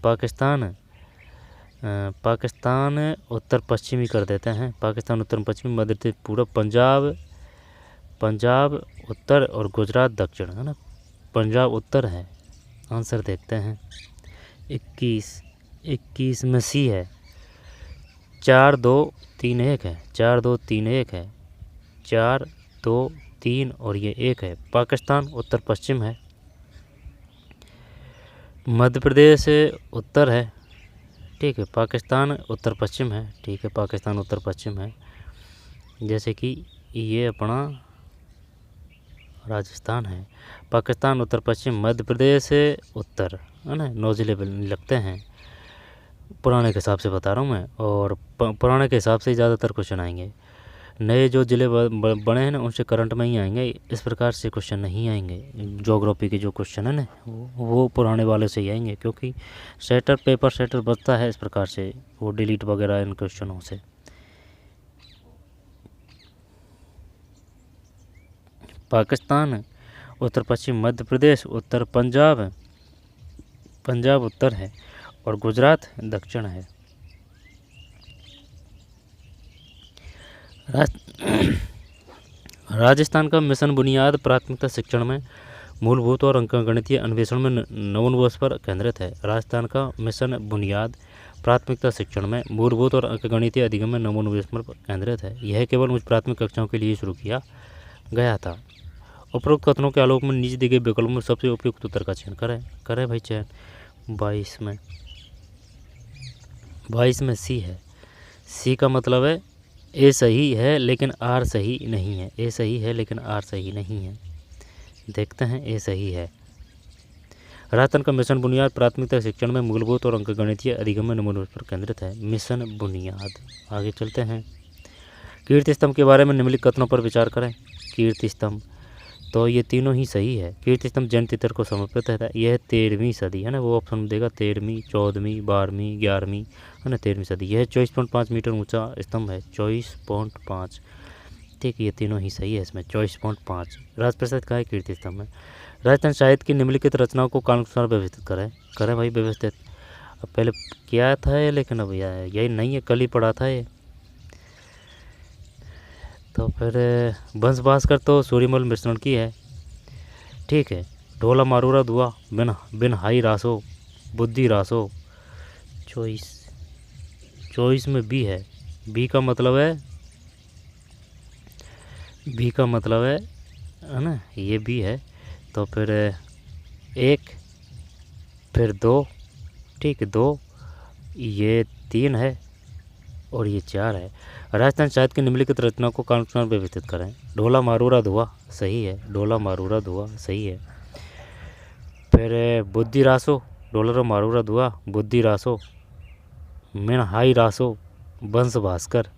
पाकिस्तान उत्तर पश्चिमी कर देते हैं, पाकिस्तान उत्तर पश्चिमी, मध्य प्रदेश पूर्व, पंजाब उत्तर और गुजरात दक्षिण, है ना। पंजाब उत्तर है, आंसर देखते हैं। 21 में सी है, 4 2 3 1 है, 4 2 3 1 है, 4 2 3 और ये 1 है। पाकिस्तान उत्तर पश्चिम है, मध्य प्रदेश उत्तर है, ठीक है। पाकिस्तान उत्तर पश्चिम है, ठीक है, पाकिस्तान उत्तर पश्चिम है। जैसे कि ये अपना राजस्थान है, पाकिस्तान, उत्तर पश्चिम, मध्य प्रदेश उत्तर, है ना, 9 ज़िले लगते हैं। पुराने के हिसाब से बता रहा हूँ मैं, और पुराने के हिसाब से ही ज़्यादातर क्वेश्चन आएंगे। नए जो ज़िले बने हैं ना उनसे करंट में ही आएंगे, इस प्रकार से क्वेश्चन नहीं आएंगे। ज्योग्राफी के जो क्वेश्चन है ना वो पुराने वाले से ही आएंगे, क्योंकि सेटर पेपर सेटर बचता है इस प्रकार से, वो डिलीट वगैरह इन क्वेश्चनों से। पाकिस्तान, उत्तर पश्चिम मध्य प्रदेश, उत्तर पंजाब, पंजाब उत्तर है, और गुजरात दक्षिण है। राजस्थान का मिशन बुनियाद प्राथमिकता शिक्षण में मूलभूत और अंकगणितीय अन्वेषण में नवोन्मेष पर केंद्रित है। राजस्थान का मिशन बुनियाद प्राथमिकता शिक्षण में मूलभूत और अंकगणितीय अधिगम में नवोन्मेष पर केंद्रित है। यह केवल उच्च प्राथमिक कक्षाओं के लिए शुरू किया गया था। उपरोक्त कथनों के आलोक में नीचे दिए गए विकल्पों में सबसे उपयुक्त उत्तर का चयन करें भाई चयन। 22 में सी है। सी का मतलब है ए सही है लेकिन आर सही नहीं है। ए सही है लेकिन आर सही नहीं है। देखते हैं, ए सही है। राजस्थान का मिशन बुनियाद प्राथमिकता शिक्षण में मूलभूत और अंकगणितीय अधिगम में नवोन्मेष पर केंद्रित है। मिशन बुनियाद। आगे चलते हैं। कीर्ति स्तंभ के बारे में निम्नलिखित कथनों पर विचार करें। कीर्ति स्तंभ, तो ये तीनों ही सही है। कीर्ति स्तंभ जैन तीर्थ को समर्पित है। यह 13वीं सदी है ना, वो ऑप्शन देगा 13वीं, 14वीं, 12वीं, 11वीं, है ना, 13वीं सदी। यह 24.5 मीटर ऊंचा स्तंभ है। 24.5, ठीक, ये तीनों ही सही है इसमें। 24.5। राजप्रसाद का है कीर्ति स्तंभ है। राजस्थान साहित्य की निम्नलिखित रचनाओं को कालानुसार व्यवस्थित करें भाई व्यवस्थित। अब पहले किया था ये, लेकिन अब यही नहीं है, कल ही पढ़ा था ये। तो फिर बंस भास्कर तो सूर्यमल मिश्रण की है, ठीक है। ढोला मारूरा दुआ, बिन हाई रासो, बुद्धि रासो। चॉइस में बी है। बी का मतलब है ना, ये बी है। तो फिर 1, फिर 2, ठीक, 2, ये 3 है, और ये 4 है। राजस्थान साहित्य की निम्नलिखित रचनाओं को कालानुसार व्यवस्थित करें। ढोला मारूरा धुआ सही है। ढोला मारूरा धुआ सही है। फिर बुद्धि रासो, ढोला मारूरा धुआ, बुद्धि रासो, मिन हाई रासो, बंस भास्कर।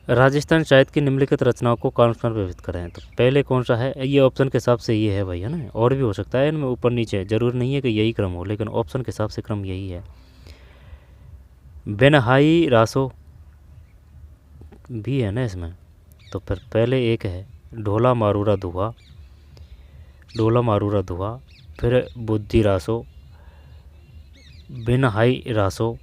राजस्थान साहित्य की निम्नलिखित रचनाओं को कालानुसार व्यवस्थित करें। तो पहले कौन सा है, ये ऑप्शन के हिसाब से ये है भाई, है ना। और भी हो सकता है इनमें ऊपर नीचे, जरूर नहीं है कि यही क्रम हो, लेकिन ऑप्शन के हिसाब से क्रम यही है। बेनहाई रासो भी है ना इसमें। तो फिर पहले एक है ढोला मारूरा धुआ, फिर बुद्धि रासो, बेनहाई रासो,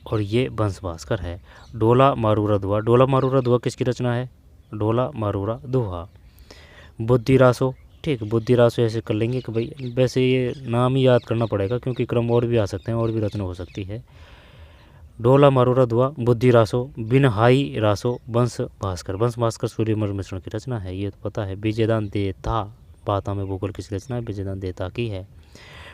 और ये बंस भास्कर है। ढोला मारूरा धुआ किसकी रचना है? ढोला मारूरा धुआ। बुद्धि रासो, ठीक, बुद्धि रासो ऐसे कर लेंगे कि भाई, वैसे ये नाम ही याद करना पड़ेगा क्योंकि क्रम और भी आ सकते हैं, और भी रचना हो सकती है। ढोला मारूरा धुआ, बुद्धि रासो, बिन हाई रासो, बंस भास्कर सूर्यमल मिश्रण की रचना है। ये तो पता है। विजयदान देता, बाता में भूगोल किसकी रचना है? विजयदान देता की है।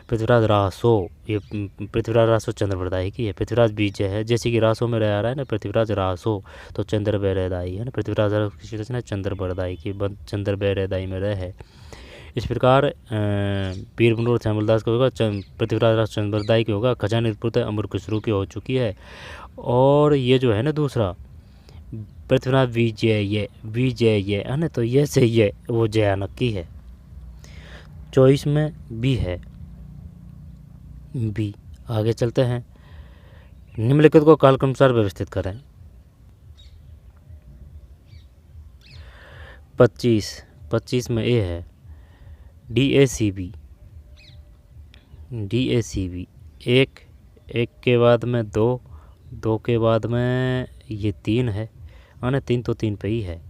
पृथ्वीराज रासो, ये पृथ्वीराज रासो चंद्रवरदाई की है। पृथ्वीराज बीज है, जैसे कि रासो में रह रहा है ना पृथ्वीराज रासो, तो चंद्रवरदाई है ना। पृथ्वीराज किसकी रचना है? चंद्रवरदाई की, चंद्रवरदाई में रह है। इस प्रकार पीर बनूर श्यामलदास का होगा, पृथ्वीराज रासो चंद्रवरदाई की होगा। खजानी अमर खुसरू की हो चुकी है। और ये जो है ना दूसरा पृथ्वीराज विजय है ना, तो ये से ये वो जयानक की है। चॉइस में बी है, बी। आगे चलते हैं। निम्नलिखित को कालक्रमानुसार व्यवस्थित करें। 25 में ए है DACB, एक के बाद में 2 के बाद में ये 3 है, ना, 3 तो 3 पे ही है,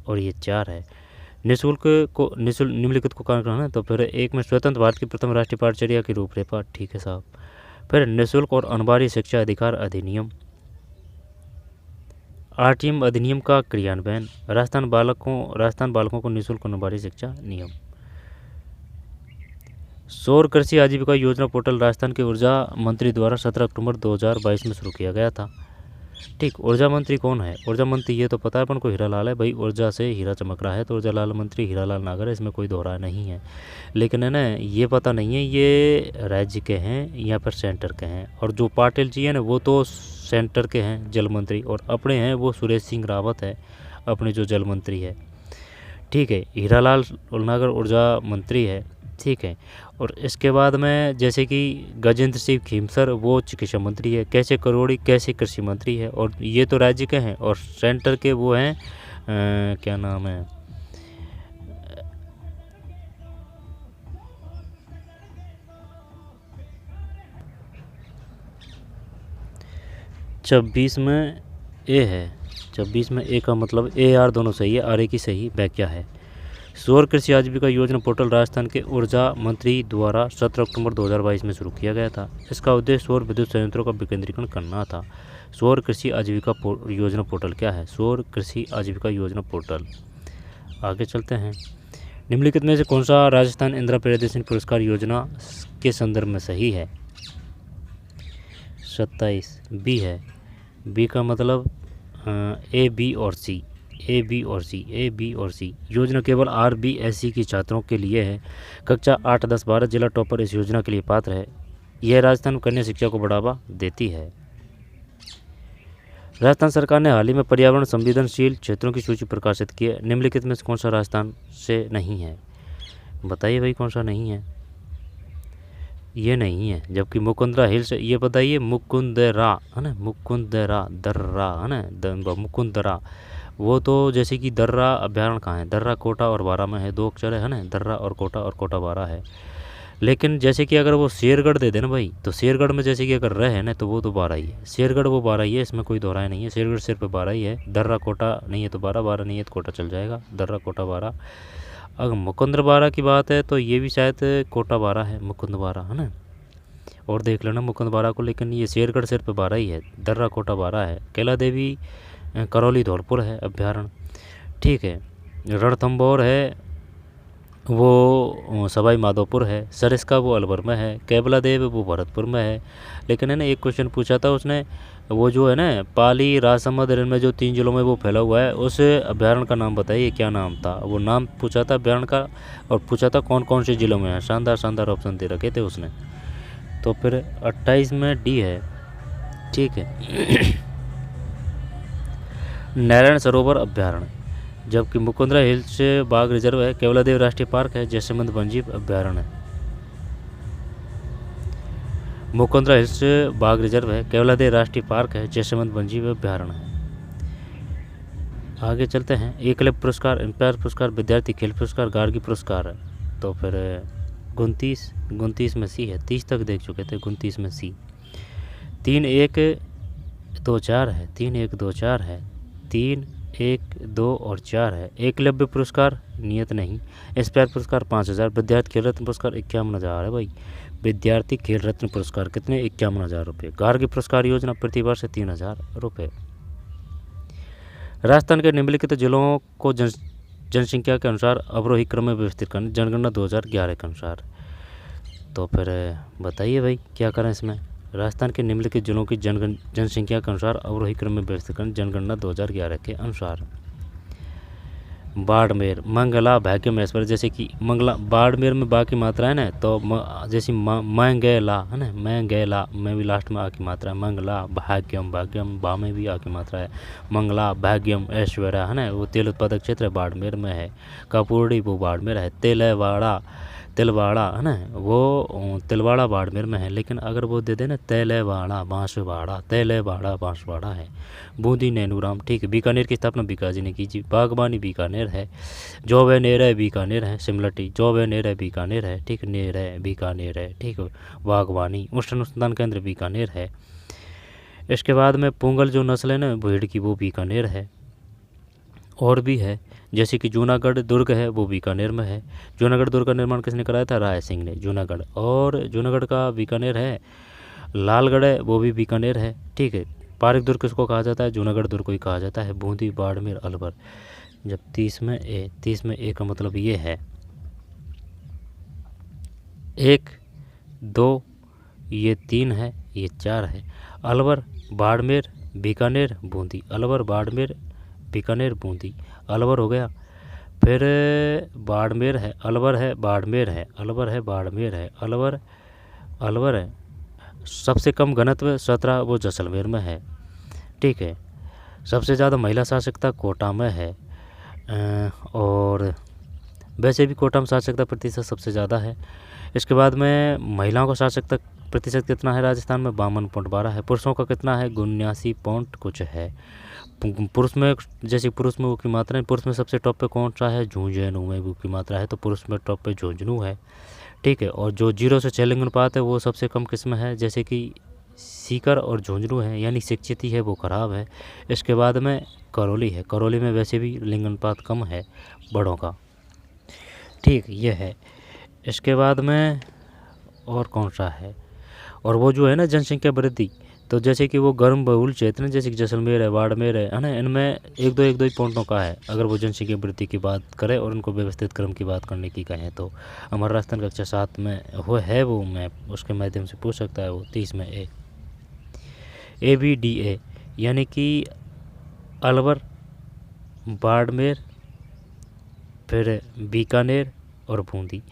और ये 4 है। निम्नलिखित को कारण करना है। तो फिर 1 में स्वतंत्र भारत की प्रथम राष्ट्रीय पाठचर्या की रूपरेखा, ठीक है साहब। फिर निःशुल्क और अनिवार्य शिक्षा अधिकार अधिनियम, RTM अधिनियम का क्रियान्वयन, राजस्थान बालकों को निःशुल्क अनिवार्य शिक्षा नियम। सौर कृषि आजीविका योजना पोर्टल राजस्थान के ऊर्जा मंत्री द्वारा 17 अक्टूबर 2022 में शुरू किया गया था। ठीक, ऊर्जा मंत्री कौन है? ऊर्जा मंत्री ये तो पता है अपन को, हीरालाल है भाई। ऊर्जा से हीरा चमक रहा है तो ऊर्जा लाल मंत्री हीरालाल नागर है, इसमें कोई दोहरा नहीं है। लेकिन है ना, ये पता नहीं है ये राज्य के हैं या फिर सेंटर के हैं। और जो पाटिल जी हैं ना, वो तो सेंटर के हैं जल मंत्री, और अपने हैं वो सुरेश सिंह रावत है, अपने जो जल मंत्री है। ठीक है, हीरालाल नागर ऊर्जा मंत्री है। ठीक है, और इसके बाद में जैसे कि गजेंद्र सिंह खीमसर वो चिकित्सा मंत्री है, कैसे करोड़ी कैसे कृषि मंत्री है, और ये तो राज्य के हैं। और सेंटर के वो हैं क्या नाम है, छब्बीस में ए है, 26 में ए का मतलब ए आर दोनों सही है, आर ए की सही व्याख्या है। सौर कृषि आजीविका योजना पोर्टल राजस्थान के ऊर्जा मंत्री द्वारा 17 अक्टूबर 2022 में शुरू किया गया था। इसका उद्देश्य सौर विद्युत संयंत्रों का विकेंद्रीकरण करना था। सौर कृषि आजीविका योजना पोर्टल क्या है? सौर कृषि आजीविका योजना पोर्टल। आगे चलते हैं। निम्नलिखित में से कौन सा राजस्थान इंदिरा प्रियदर्शनी पुरस्कार योजना के संदर्भ में सही है? 27 बी है। बी का मतलब ए बी और सी, ए बी और सी, ए बी और सी। योजना केवल RBSC के छात्रों के लिए है। कक्षा 8, 10, 12 जिला टॉपर इस योजना के लिए पात्र है। यह राजस्थान कन्या शिक्षा को बढ़ावा देती है। राजस्थान सरकार ने हाल ही में पर्यावरण संवेदनशील क्षेत्रों की सूची प्रकाशित की है। निम्नलिखित में से कौन सा राजस्थान से नहीं है? बताइए भाई कौन सा नहीं है? ये नहीं है। जबकि मुकुंदरा हिल्स, ये बताइए मुकुंदरा है ना, मुकुंदरा दर्रा है ना, मुकुंदरा, वो तो जैसे कि दर्रा अभ्यारण्य कहाँ है? दर्रा कोटा और बारा में है, 2 अक्षर है ना, दर्रा और कोटा बारा है। लेकिन जैसे कि अगर वो शेरगढ़ दे देना भाई, तो शेरगढ़ में जैसे कि अगर रहे ना तो वो तो 12 ही है। शेरगढ़ वो 12 ही है, इसमें कोई दोहराया नहीं है। शेरगढ़ सिर्फ 12 ही है। दर्रा कोटा नहीं है तो 12, 12 नहीं है तो कोटा चल जाएगा, दर्रा कोटा बारा। अगर मुकुंद बारा की बात है तो ये भी शायद कोटा बारा है, मुकुंद बारा है ना, और देख लेना मुकुंद बारा को। लेकिन ये शेरगढ़ सिर्फ 12 ही है, दर्रा कोटा बारा है। कैला देवी करौली धौलपुर है अभ्यारण्य। ठीक है, रणथंभौर है वो सवाई माधोपुर है। सरिस्का वो अलवर में है। कैबला देव वो भरतपुर में है। लेकिन है ना, एक क्वेश्चन पूछा था उसने, वो जो है ना पाली राजसमंद में जो 3 जिलों में वो फैला हुआ है, उस अभ्यारण्य का नाम बताइए, क्या नाम था? वो नाम पूछा था अभ्यारण्य का, और पूछा था कौन कौन से जिलों में है। शानदार शानदार ऑप्शन दे रखे थे उसने। तो फिर 28 में डी है। ठीक है। नारायण सरोवर अभ्यारण्य। जबकि मुकुंदरा हिल्स बाघ रिजर्व है। केवलादेव राष्ट्रीय पार्क है। जैसमंद वन्यजीव अभ्यारण्य है। मुकुंदरा हिल्स बाघ रिजर्व है। केवलादेव राष्ट्रीय पार्क है। जैसमंद वन्यजीव अभ्यारण्य है। आगे चलते हैं। एकलव्य पुरस्कार, एम्पायर पुरस्कार, विद्यार्थी खेल पुरस्कार, गार्गी पुरस्कार है। तो फिर 29 में सी है। 30 तक देख चुके थे, 29 में सी। 3, 1, 2, 4 है। 3, 1, 2, 4 है। 3, 1, 2 और 4 है। एकलव्य पुरस्कार नियत नहीं। एस्पायर पुरस्कार 5000। विद्यार्थी खेल रत्न पुरस्कार 51,000 है भाई। विद्यार्थी खेल रत्न पुरस्कार कितने? 51,000 रुपये। गार्गी पुरस्कार योजना प्रतिवर्ष 3,000 रुपये। राजस्थान के निम्नलिखित जिलों को जनसंख्या के अनुसार अवरोही क्रम में व्यवस्थित करना, जनगणना 2011 के अनुसार। तो फिर बताइए भाई क्या करें इसमें? राजस्थान के निम्नलिखित जिलों की जनसंख्या के अनुसार अवरोही क्रम में व्यवस्थित करना, जनगणना 2011 के अनुसार। बाड़मेर, मंगला, भाग्यम, ऐश्वर। जैसे कि बाड़मेर में बा की मात्रा है ना, तो जैसे मंगला है ना, मंगला में भी लास्ट में आ की मात्रा है। मंगला, भाग्यम, भाग्यम बा में भी आ की मात्रा है। मंगला, भाग्यम, ऐश्वर्या है ना, वो तेल उत्पादक क्षेत्र बाड़मेर में है। कापुरडी वो बाड़मेर है। तिलवाड़ा है ना, वो तिलवाड़ा बाड़मेर में है। लेकिन अगर वो दे देना तेलेवाड़ा बांसवाड़ा, तेलेवाड़ा बांसवाड़ा है। बूंदी, नैनूराम। ठीक है। बीकानेर की स्थापना बीकाजी ने की जी। बागबानी बीकानेर है। जोबनेर है बीकानेर है। सिमलटी, जोबनेर है बीकानेर है। ठीक, नेर है बीकानेर है। ठीक है। बागवानी, उष्ण अनुसंधान केंद्र बीकानेर है। इसके बाद में पुंगल जो नस्ल है ना भेड़ की, वो बीकानेर है। और भी है, जैसे कि जूनागढ़ दुर्ग है, वो बीकानेर में है। जूनागढ़ दुर्ग का निर्माण किसने कराया था? राय सिंह ने, जूनागढ़। और जूनागढ़ का बीकानेर है। लालगढ़ है, वो भी बीकानेर है। ठीक है। पारिक दुर्ग किसको कहा जाता है? जूनागढ़ दुर्ग को ही कहा जाता है। बूंदी, बाड़मेर, अलवर। जब 30 में ए का मतलब ये है। 1 2 ये 3 है, ये 4 है। अलवर बाड़मेर बीकानेर बूंदी, अलवर बाड़मेर बीकानेर बूंदी, अलवर हो गया। फिर बाड़मेर है, अलवर है, बाड़मेर है, अलवर है, बाड़मेर है, अलवर अलवर है। सबसे कम घनत्व 17 वो जैसलमेर में है, ठीक है। सबसे ज़्यादा महिला साक्षरता कोटा में है, और वैसे भी कोटा में साक्षरता प्रतिशत सबसे ज़्यादा है। इसके बाद में महिलाओं का साक्षरता प्रतिशत कितना है राजस्थान में, 52.12 है। पुरुषों का कितना है, 79 पॉइंट कुछ है। पुरुष में जैसे पुरुष में वो की मात्रा है, पुरुष में सबसे टॉप पे कौन सा है, झुंझुनू में वो की मात्रा है, तो पुरुष में टॉप पे झुंझुनू है, ठीक है। और जो 0 से 6 लिंग अनुपात है वो सबसे कम किस्म है, जैसे कि सीकर और झुंझुनू है, यानी शिक्षित ही है वो खराब है। इसके बाद में करौली है, करौली में वैसे भी लिंग अनुपात कम है बड़ों का, ठीक ये है। इसके बाद में और कौन सा है, और वो जो है ना जनसंख्या वृद्धि, तो जैसे कि वो गर्म बहुल क्षेत्र जैसे कि जैसलमेर है, बाड़मेर है ना, इनमें एक दो ही पॉइंटों का है। अगर वो जनसंख्या वृद्धि की बात करें और उनको व्यवस्थित क्रम की बात करने की कहें तो हमारा राजस्थान कक्षा 7 में वो है, वो मैं उसके माध्यम से पूछ सकता है। वो 30 में ABDA यानी कि अलवर बाड़मेर फिर बीकानेर और बूंदी,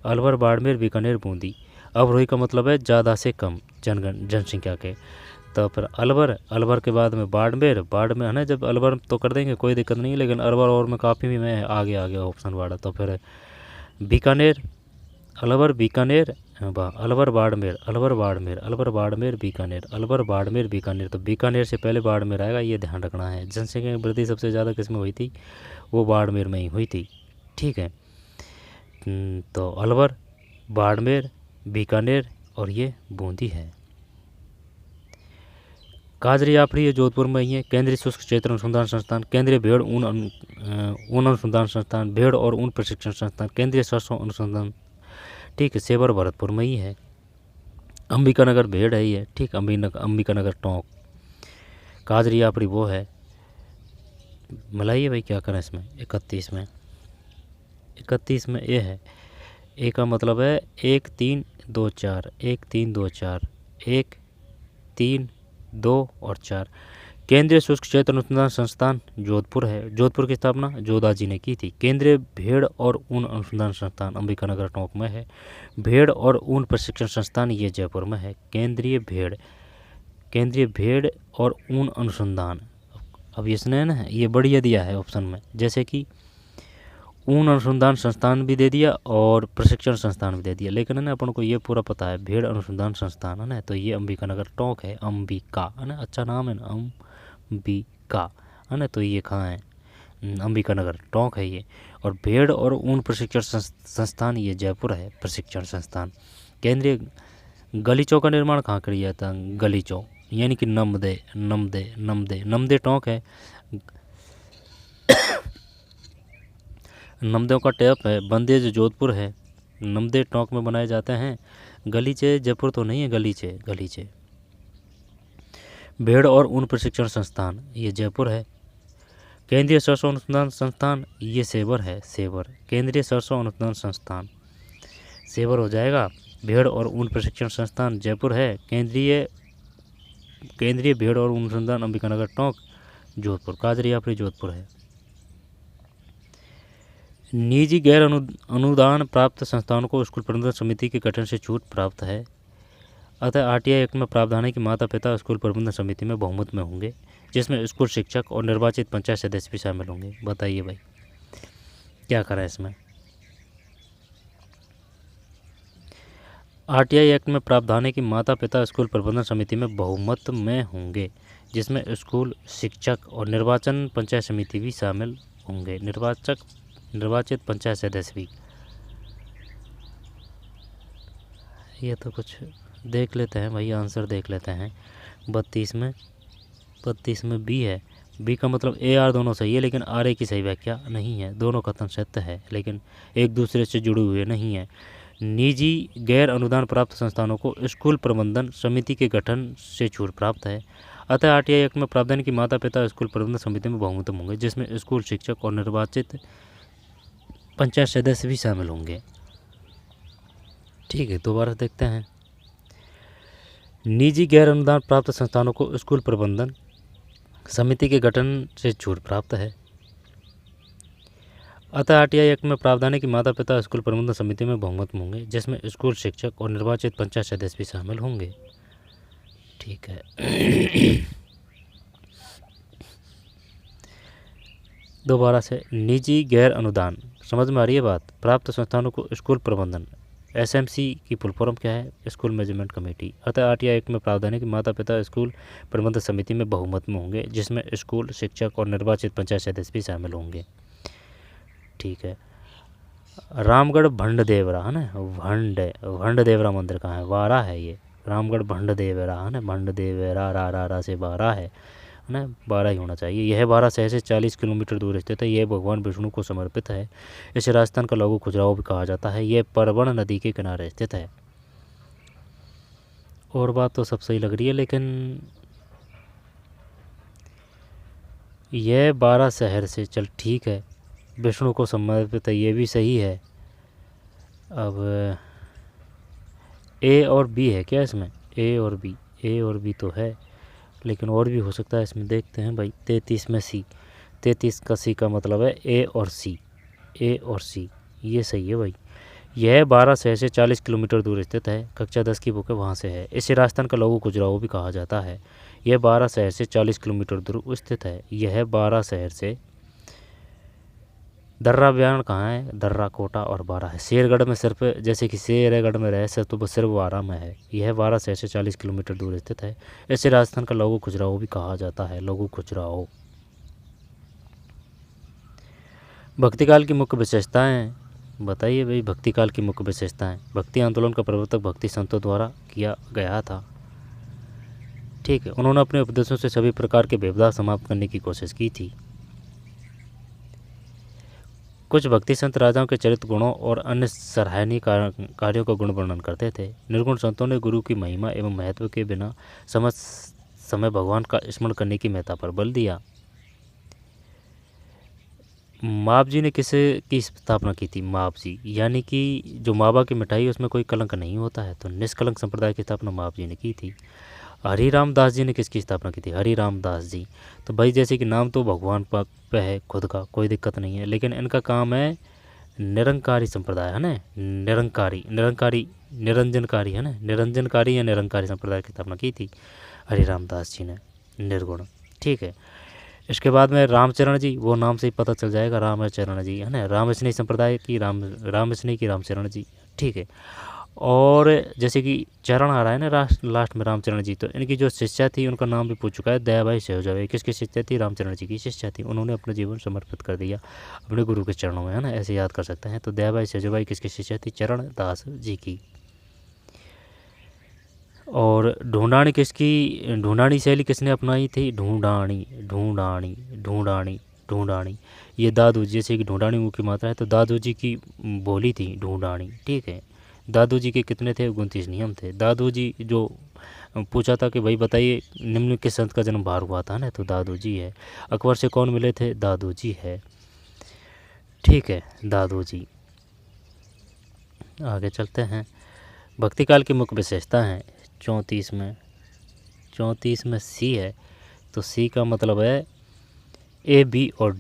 अलवर बाड़मेर बीकानेर बूंदी। अवरोही का मतलब है ज़्यादा से कम जनसंख्या के, तो फिर अलवर के बाद में बाड़मेर है ना, जब अलवर तो कर देंगे कोई दिक्कत नहीं, लेकिन अलवर और में काफ़ी भी मैं आगे ऑप्शन बढ़ा, तो फिर बीकानेर, अलवर बीकानेर, अलवर बाड़मेर बीकानेर, तो बीकानेर से पहले बाड़मेर आएगा, ये ध्यान रखना है। जनसंख्या की वृद्धि सबसे ज़्यादा किसमें हुई थी, वो बाड़मेर में ही हुई थी, ठीक है। तो अलवर बाड़मेर बीकानेर और ये बूंदी है। काजरी आफरी ये जोधपुर में ही है। केंद्रीय शुष्क क्षेत्र अनुसंधान संस्थान, केंद्रीय भेड़ ऊन अनुसंधान संस्थान, भेड़ और ऊन प्रशिक्षण संस्थान, केंद्रीय सरसों अनुसंधान, ठीक है, सेवर भरतपुर में ही है। अंबिकानगर भेड़ है ये, ठीक, अंबिकानगर टोंक। काजरी आफरी वो है। मिलाइए भाई क्या करें इसमें, 31 में ये है। ए का मतलब है 1 3 2 4, 1 3 2 4, 1 3 2 और 4। केंद्रीय शुष्क क्षेत्र अनुसंधान संस्थान जोधपुर है, जोधपुर की स्थापना जोधा जी ने की थी। केंद्रीय भेड़ और ऊन अनुसंधान संस्थान अंबिकानगर टोंक में है। भेड़ और ऊन प्रशिक्षण संस्थान ये जयपुर में है। केंद्रीय भेड़ और ऊन अनुसंधान, अब इसने ना ये बढ़िया दिया है ऑप्शन में, जैसे कि ऊन अनुसंधान संस्थान भी दे दिया और प्रशिक्षण संस्थान भी दे दिया, लेकिन है ना अपन को ये पूरा पता है भेड़ अनुसंधान संस्थान है ना, तो ये अंबिकानगर टोंक है, अंबिका है ना, अच्छा नाम है ना, अंबिका है ना, तो ये कहाँ है, अंबिकानगर टोंक है ये। और भेड़ और ऊन प्रशिक्षण संस्थान ये जयपुर है, प्रशिक्षण संस्थान। केंद्रीय गलीचों का निर्माण कहाँ किया था, गलीचों यानी कि नमदे टोंक है। नमदेव का टैप है, बंदेज जोधपुर है, नमदे टोंक में बनाए जाते हैं। गलीचे जयपुर तो नहीं है, गलीचे। भेड़ और ऊन प्रशिक्षण संस्थान ये जयपुर है। केंद्रीय सरसों अनुसंधान संस्थान ये सेवर है, केंद्रीय सरसों अनुसंधान संस्थान सेवर हो जाएगा। भेड़ और ऊन प्रशिक्षण संस्थान जयपुर है। केंद्रीय भेड़ और ऊन अनुसंधान अंबिकानगर टोंक जोधपुर। काजरी आफरी जोधपुर है। निजी गैर अनुदान प्राप्त संस्थानों को स्कूल प्रबंधन समिति के गठन से छूट प्राप्त है। अतः आरटीआई एक्ट में प्रावधान है कि माता पिता स्कूल प्रबंधन समिति में बहुमत में होंगे, जिसमें स्कूल शिक्षक और निर्वाचित पंचायत सदस्य भी शामिल होंगे। बताइए भाई क्या करें इसमें। आरटीआई एक्ट में प्रावधान है कि माता पिता स्कूल प्रबंधन समिति में बहुमत में होंगे, जिसमें स्कूल शिक्षक और निर्वाचन पंचायत समिति भी शामिल होंगे, निर्वाचित पंचायत सदस्य भी। ये तो कुछ देख लेते हैं भाई, आंसर देख लेते हैं। 32 में बी है। बी का मतलब ए आर दोनों सही है, लेकिन आर ए की सही व्याख्या नहीं है। दोनों कथन सत्य है, लेकिन एक दूसरे से जुड़े हुए नहीं है। निजी गैर अनुदान प्राप्त संस्थानों को स्कूल प्रबंधन समिति के गठन से छूट प्राप्त है। अतः आरटीआई एक्ट में प्रावधान कि माता पिता स्कूल प्रबंधन समिति में बहुमत होंगे, जिसमें स्कूल शिक्षक और निर्वाचित पंचायत सदस्य भी शामिल होंगे। ठीक है, दोबारा देखते हैं। निजी गैर अनुदान प्राप्त संस्थानों को स्कूल प्रबंधन समिति के गठन से छूट प्राप्त है। अतः आरटीआई एक्ट में प्रावधान है कि माता पिता स्कूल प्रबंधन समिति में बहुमत में होंगे, जिसमें स्कूल शिक्षक और निर्वाचित पंचायत सदस्य भी शामिल होंगे। ठीक है। दोबारा से, निजी गैर अनुदान, समझ में आ रही है बात, प्राप्त संस्थानों को स्कूल प्रबंधन, एसएमसी की फुल फॉर्म क्या है? School management committee. अतः आरटीआई एक्ट में प्रावधान है कि माता पिता स्कूल प्रबंधन समिति में बहुमत में होंगे, जिसमें स्कूल शिक्षक और निर्वाचित पंचायत सदस्य भी शामिल होंगे। ठीक है। रामगढ़ भंडदेवरा है ना, भंडदेवरा मंदिर कहाँ है? वारा है ये, रामगढ़ भंडदेवरा है ना, भंडदेवरा रा से बारा है ना, 12 ही होना चाहिए। यह 12 शहर से 40 किलोमीटर दूर स्थित है। यह भगवान विष्णु को समर्पित है। इसे राजस्थान का लघु खजुराहो भी कहा जाता है। यह परवण नदी के किनारे स्थित है। और बात तो सब सही लग रही है, लेकिन यह 12 शहर से, चल ठीक है, विष्णु को समर्पित है, ये भी सही है। अब ए और बी है क्या इसमें? ए और बी तो है, लेकिन और भी हो सकता है इसमें। देखते हैं भाई। 33 में सी, 33 का सी का मतलब है ए और सी, ये सही है भाई। यह 12 शहर से 40 किलोमीटर दूर स्थित है। कक्षा 10 की बुक है, वहाँ से है। इसे राजस्थान का लघु खजुराहो भी कहा जाता है। यह 12 शहर से 40 किलोमीटर दूर स्थित है। यह 12 शहर से, दर्रा बयान कहाँ है? दर्रा, कोटा और बारा है। शेरगढ़ में सिर्फ, जैसे कि शेरगढ़ में रहे सिर्फ, तो वो सिर्फ बारा में है। यह 12 शहर से 40 किलोमीटर दूर स्थित है। इसे राजस्थान का लघु खजुराहो भी कहा जाता है, लघु खजुराहो। भक्तिकाल की मुख्य विशेषताएं बताइए भाई। भक्तिकाल की मुख्य विशेषताएं, भक्ति आंदोलन का प्रवर्तक भक्ति संतों द्वारा किया गया था। ठीक है। उन्होंने अपने उपदेशों से सभी प्रकार के भेदभाव समाप्त करने की कोशिश की थी। कुछ भक्ति संत राजाओं के चरित्र गुणों और अन्य सराहनीय कार्यों का गुण वर्णन करते थे। निर्गुण संतों ने गुरु की महिमा एवं महत्व के बिना समय भगवान का स्मरण करने की महत्ता पर बल दिया। माप जी ने किसकी स्थापना की थी? माप जी, यानी कि जो मावा की मिठाई उसमें कोई कलंक नहीं होता है, तो निष्कलंक संप्रदाय की स्थापना माप जी ने की थी। हरिराम दास जी ने किसकी स्थापना की थी? हरिराम दास जी। तो भाई जैसे कि नाम तो भगवान पे है खुद का, कोई दिक्कत नहीं है, लेकिन इनका काम है निरंकारी संप्रदाय है ना, निरंकारी निरंजनकारी है ना, निरंजनकारी या निरंकारी संप्रदाय की स्थापना की थी हरिराम दास जी ने, निर्गुण। ठीक है। इसके बाद में रामचरण जी, वो नाम से ही पता चल जाएगा, रामचरण जी है ना, रामस्नेही संप्रदाय की रामस्नेही की रामचरण जी। ठीक है। और जैसे कि चरण आ रहा है ना लास्ट में, रामचरण जी, तो इनकी जो शिष्या थी उनका नाम भी पूछ चुका है, दयाबाई सहजाबाई। किसकी शिष्या थी? रामचरण जी की शिष्या थी। उन्होंने अपना जीवन समर्पित कर दिया अपने गुरु के चरणों में, है ना, ऐसे याद कर सकते हैं। तो दयाबाई सहजाबाई किसकी शिष्या थी? चरण दास जी की। और ढूंढानी ढूंढानी शैली किसने अपनाई थी? ढूंढानी, ये दादू, जैसे कि ढूंढानी मुख्य मात्रा है, तो दादू जी की बोली थी ढूंढानी। ठीक है। दादू जी के कितने थे? 29 नियम थे। दादू जी जो पूछा था कि भाई बताइए निम्न किस संत का जन्म बाहर हुआ था ना, तो दादू जी है। अकबर से कौन मिले थे? दादू जी है। ठीक है, दादू जी। आगे चलते हैं। भक्तिकाल की मुख्य विशेषता है 34 में सी है, तो सी का मतलब है ए बी और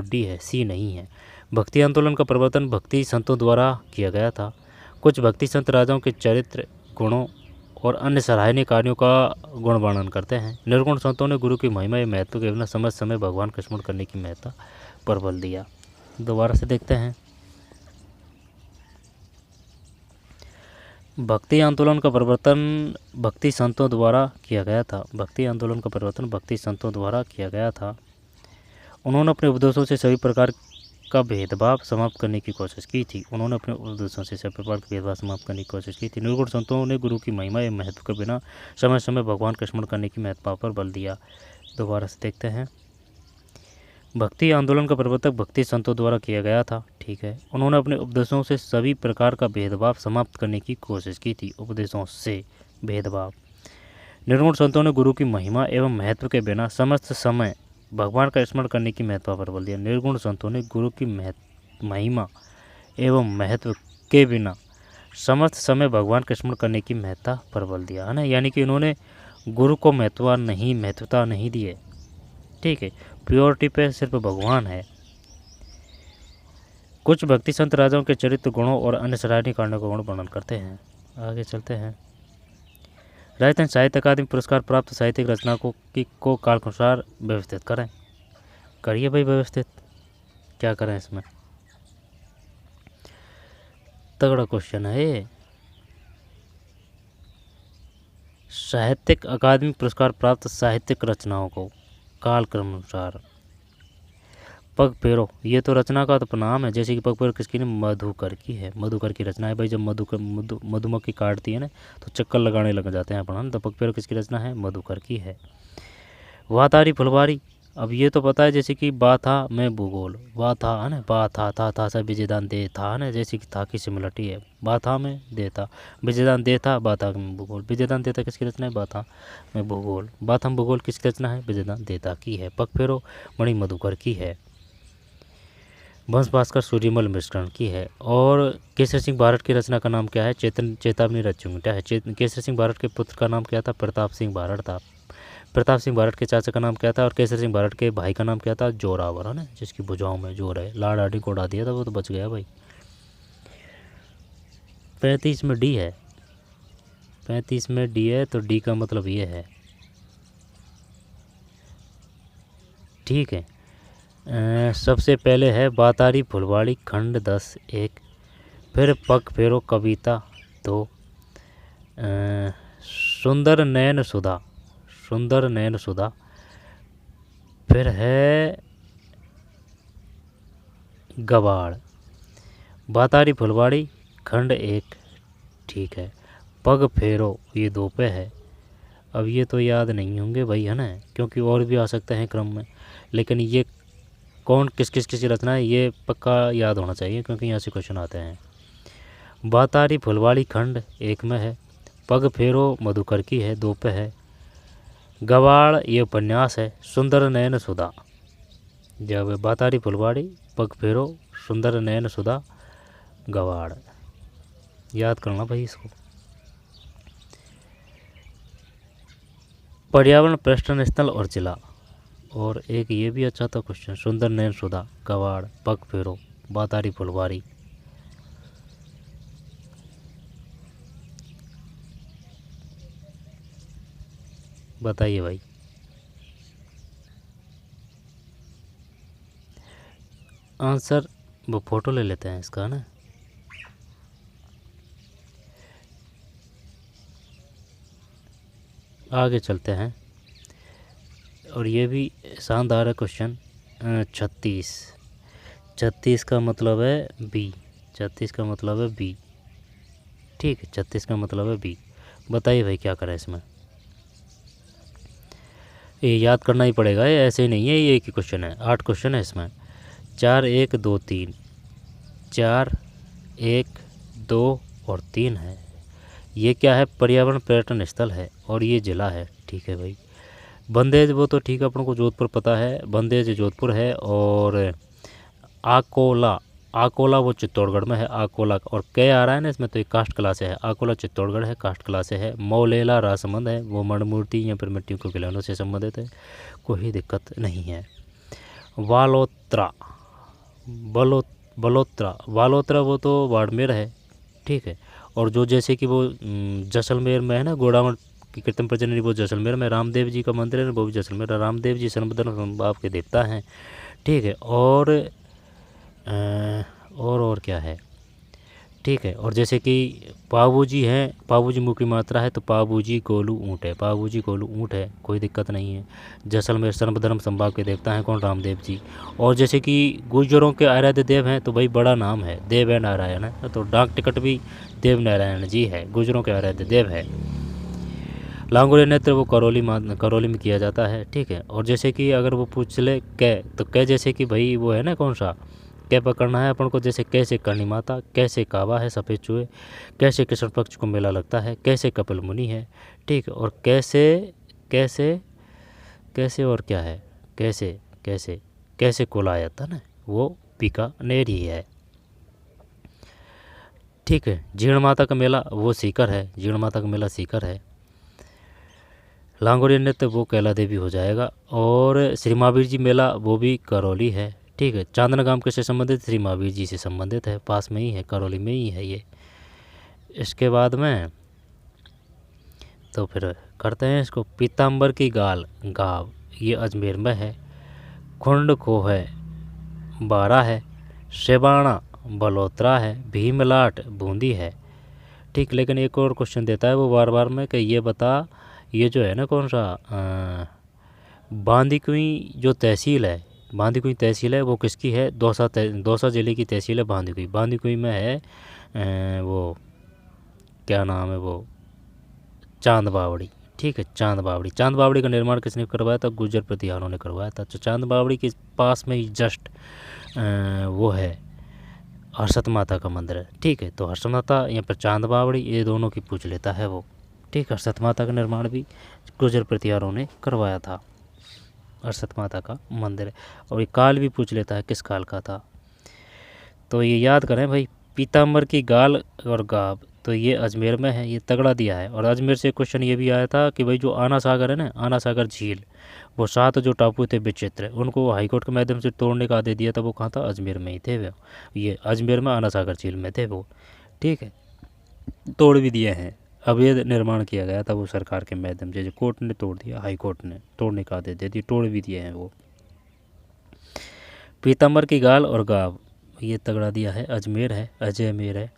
डी है, सी नहीं है। भक्ति आंदोलन का प्रवर्तन भक्ति संतों द्वारा किया गया था। कुछ भक्ति संत राजाओं के चरित्र गुणों और अन्य सराहनीय कार्यों का गुण वर्णन करते हैं। निर्गुण संतों ने गुरु की महिमा या महत्व के बिना समय भगवान का स्मरण करने की महत्ता पर बल दिया। दोबारा से देखते हैं। भक्ति आंदोलन का प्रवर्तन भक्ति संतों द्वारा किया गया था। भक्ति आंदोलन का प्रवर्तन भक्ति संतों द्वारा किया गया था। उन्होंने अपने उपदेशों से सभी प्रकार का भेदभाव समाप्त करने की कोशिश की थी। निर्गुण संतों ने गुरु की महिमा एवं महत्व के बिना समय भगवान का स्मरण करने की महत्ता पर बल दिया। दोबारा से देखते हैं। भक्ति आंदोलन का प्रवर्तक भक्ति संतों द्वारा किया गया था। ठीक है। उन्होंने अपने उपदेशों से सभी प्रकार का भेदभाव समाप्त करने की कोशिश की थी। उपदेशों से भेदभाव। निर्गुण संतों ने गुरु की महिमा एवं महत्व के बिना समस्त समय भगवान का स्मरण करने की महत्ता पर बल दिया। निर्गुण संतों ने गुरु की महिमा एवं महत्व के बिना समस्त समय भगवान का स्मरण करने की महत्ता पर बल दिया, है ना। यानी कि इन्होंने गुरु को महत्वता नहीं दी है, ठीक है। प्योरिटी पे सिर्फ भगवान है। कुछ भक्ति संत राजाओं के चरित्र गुणों और अन्य सराहनीय कांडों का गुण वर्णन करते हैं। आगे चलते हैं। राजस्थान साहित्य अकादमी पुरस्कार प्राप्त साहित्यिक रचना को काल के अनुसार व्यवस्थित करें। करिए भाई व्यवस्थित, क्या करें इसमें, तगड़ा क्वेश्चन है ये। साहित्यिक अकादमी पुरस्कार प्राप्त साहित्यिक रचनाओं को काल क्रम अनुसार। पग फेरो, ये तो रचना का तो नाम है। जैसे कि पग फेरो किसकी ने, मधुकर की है। मधुकर की रचना है भाई। जब मधुमक्खी काटती है ना तो चक्कर लगाने लग जाते हैं अपन, तो पग फेरो किसकी रचना है, मधुकर की है। वातारी फुलवारी, अब ये तो पता है। जैसे कि बाथा में भूगोल, बाथा है ना, बाथा था से विजयदान दे था, है ना। जैसे कि था की सिमिलरिटी है, बाथा में देता, विजयदान दे था, बाथा में भूगोल। विजयदान देता किसकी रचना है, बाथा में भूगोल। बाथा में भूगोल किसकी रचना है, विजयदान देता की है। पग फेरो मणि मधुकर की है। वंश भास्कर सूर्यमल मिश्रण की है। और केसर सिंह भारत की रचना का नाम क्या है, चेतावनी रचुंगटा है। केसर सिंह भारत के पुत्र का नाम क्या था, प्रताप सिंह भारत था। प्रताप सिंह भारत के चाचा का नाम क्या था, और केसर सिंह भारत के भाई का नाम क्या था, जोरावर, है ना, जिसकी भुजाओं में जोर है। लाड़ आडी को उड़ा दिया था, वो तो बच गया भाई। 35 में डी है, 35 में डी है, तो डी का मतलब ये है, ठीक है। सबसे पहले है बातारी फुलवाड़ी खंड 10-1, फिर पग फेरो कविता 2, सुंदर नयन सुधा, फिर है गवाड़। बातारी फुलवाड़ी खंड 1, ठीक है। पग फेरो ये 2 पे है। अब ये तो याद नहीं होंगे भाई, है ना, क्योंकि और भी आ सकते हैं क्रम में, लेकिन ये कौन किस रचना है ये पक्का याद होना चाहिए, क्योंकि यहाँ से क्वेश्चन आते हैं। बातारी फुलवाड़ी खंड 1 में है। पग फेरो मधुकर की है, 2 पे है। गवाड़ ये उपन्यास है। सुंदर नयन सुधा, जब बातारी फुलवाड़ी, पग फेरो, सुंदर नयन सुधा, गवाड़, याद करना भाई इसको। पर्यावरण पर्यटन स्थल और जिला, और एक ये भी अच्छा था क्वेश्चन, सुंदर नयन सुधा, गवाड़, पग फेरो, बातारी फुलवारी। बताइए भाई। आंसर वो फोटो ले लेते हैं इसका ना। आगे चलते हैं, और ये भी शानदार है क्वेश्चन। 36 का मतलब है बी, 36 का मतलब है बी, ठीक है। 36 का मतलब है बी। बताइए भाई क्या करें इसमें, ये याद करना ही पड़ेगा, ये ऐसे ही नहीं है, ये एक ही क्वेश्चन है। 8 क्वेश्चन है इसमें। 4 1 2 3, 4 1 2 और 3 है। ये क्या है, पर्यावरण पर्यटन स्थल है, और ये जिला है, ठीक है भाई। बंदेज वो तो ठीक है, अपन को जोधपुर पता है, बंदेज जोधपुर है। और आकोला वो चित्तौड़गढ़ में है, आकोला। और कै आ रहा है ना इसमें, तो ये कास्ट कला से है। आकोला चित्तौड़गढ़ है, कास्ट कला से है। मौलेला राजसमंद है, वो मणिमूर्ति या फिर मिट्टी के खिलौनों से संबंधित है, कोई दिक्कत नहीं है। वालोत्रा वो तो बाड़मेर है, ठीक है। और जो जैसे कि वो जैसलमेर में है ना, गोडावण की कृत्रिम प्रजननी, वो जैसलमेर में। रामदेव जी का मंदिर है, वो भी जैसलमेर। रामदेव जी सर्वधर्म बाप के देवता हैं, ठीक है। और क्या है, ठीक है। और जैसे कि पाबूजी हैं, पाबूजी मुख की मात्रा है, तो पाबूजी गोलू ऊँट है, पाबूजी गोलू ऊँट है, कोई दिक्कत नहीं है। जैसलमेर सर्वधर्म संभाग के देवता हैं कौन, रामदेव जी। और जैसे कि गुर्जरों के आराध्य देव हैं, तो भाई बड़ा नाम है, देव नारायण है, तो डाक टिकट भी देव नारायण जी है, गुर्जरों के आराध्य देव है। लांगुर नेत्र वो करौली में किया जाता है, ठीक है। और जैसे कि अगर वो पूछ ले कै, तो कै जैसे कि भाई वो है ना, कौन सा कै पकड़ना है अपन को, जैसे कैसे करनी माता, कैसे काबा है सफ़ेद चूहे, कैसे कृष्ण पक्ष को मेला लगता है, कैसे कपिल मुनि है, ठीक है। और कैसे और क्या है, कैसे कोलायत है ना, वो बीकानेर ही है। ठीक है। जीर्ण माता का मेला वो सीकर है, जीर्ण माता का मेला सीकर है। लांगोरिया नृत्य वो कैला देवी हो जाएगा। और श्री महावीर जी मेला वो भी करौली है। ठीक है। चांदना गांव किससे संबंधित? श्री महावीर जी से संबंधित है, पास में ही है, करौली में ही है ये। इसके बाद में तो फिर करते हैं इसको। पीताम्बर की गाव ये अजमेर में है। खुंड खो है बारा है। शेबाणा बलोत्रा है। भीमलाट बूंदी है। ठीक। लेकिन एक और क्वेश्चन देता है वो बार बार में कि ये बता, ये जो है ना कौन सा बांदीकुई जो तहसील है, बांदीकुई तहसील है वो किसकी है? दौसा ज़िले की तहसील है बांदीकुई। बांदीकुई में है वो क्या नाम है वो, चांद बावड़ी। ठीक है। चांद बावड़ी का निर्माण किसने करवाया था? गुर्जर प्रतिहारों ने करवाया था। तो चांद बावड़ी के पास में ही जस्ट वो है हर्षद माता का मंदिर है। ठीक है। तो हर्षद माता या फिर चांद बावड़ी ये दोनों की पूछ लेता है वो। ठीक। हर्षद माता का निर्माण भी गुर्जर प्रतिहारों ने करवाया था, हर्षद माता का मंदिर है। और ये काल भी पूछ लेता है किस काल का था। तो ये याद करें भाई, पीताम्बर की गाल और गाव तो ये अजमेर में है, ये तगड़ा दिया है। और अजमेर से क्वेश्चन ये भी आया था कि भाई जो आना सागर है ना, आना सागर झील, वो 7 जो टापू थे विचित्र, उनको हाईकोर्ट के माध्यम से तोड़ने का आदेश दिया था। वो कहाँ था? अजमेर में ही थे वो। ये अजमेर में आना सागर झील में थे वो। ठीक है। तोड़ भी दिए हैं। अवैध निर्माण किया गया था वो सरकार के माध्यम से, जो कोर्ट ने तोड़ दिया, हाई कोर्ट ने तोड़ने का आदेश दे दिया, तोड़ भी दिए हैं वो। पीताम्बर की गाल और गाव ये तगड़ा दिया है, अजमेर है, अजयमेर है।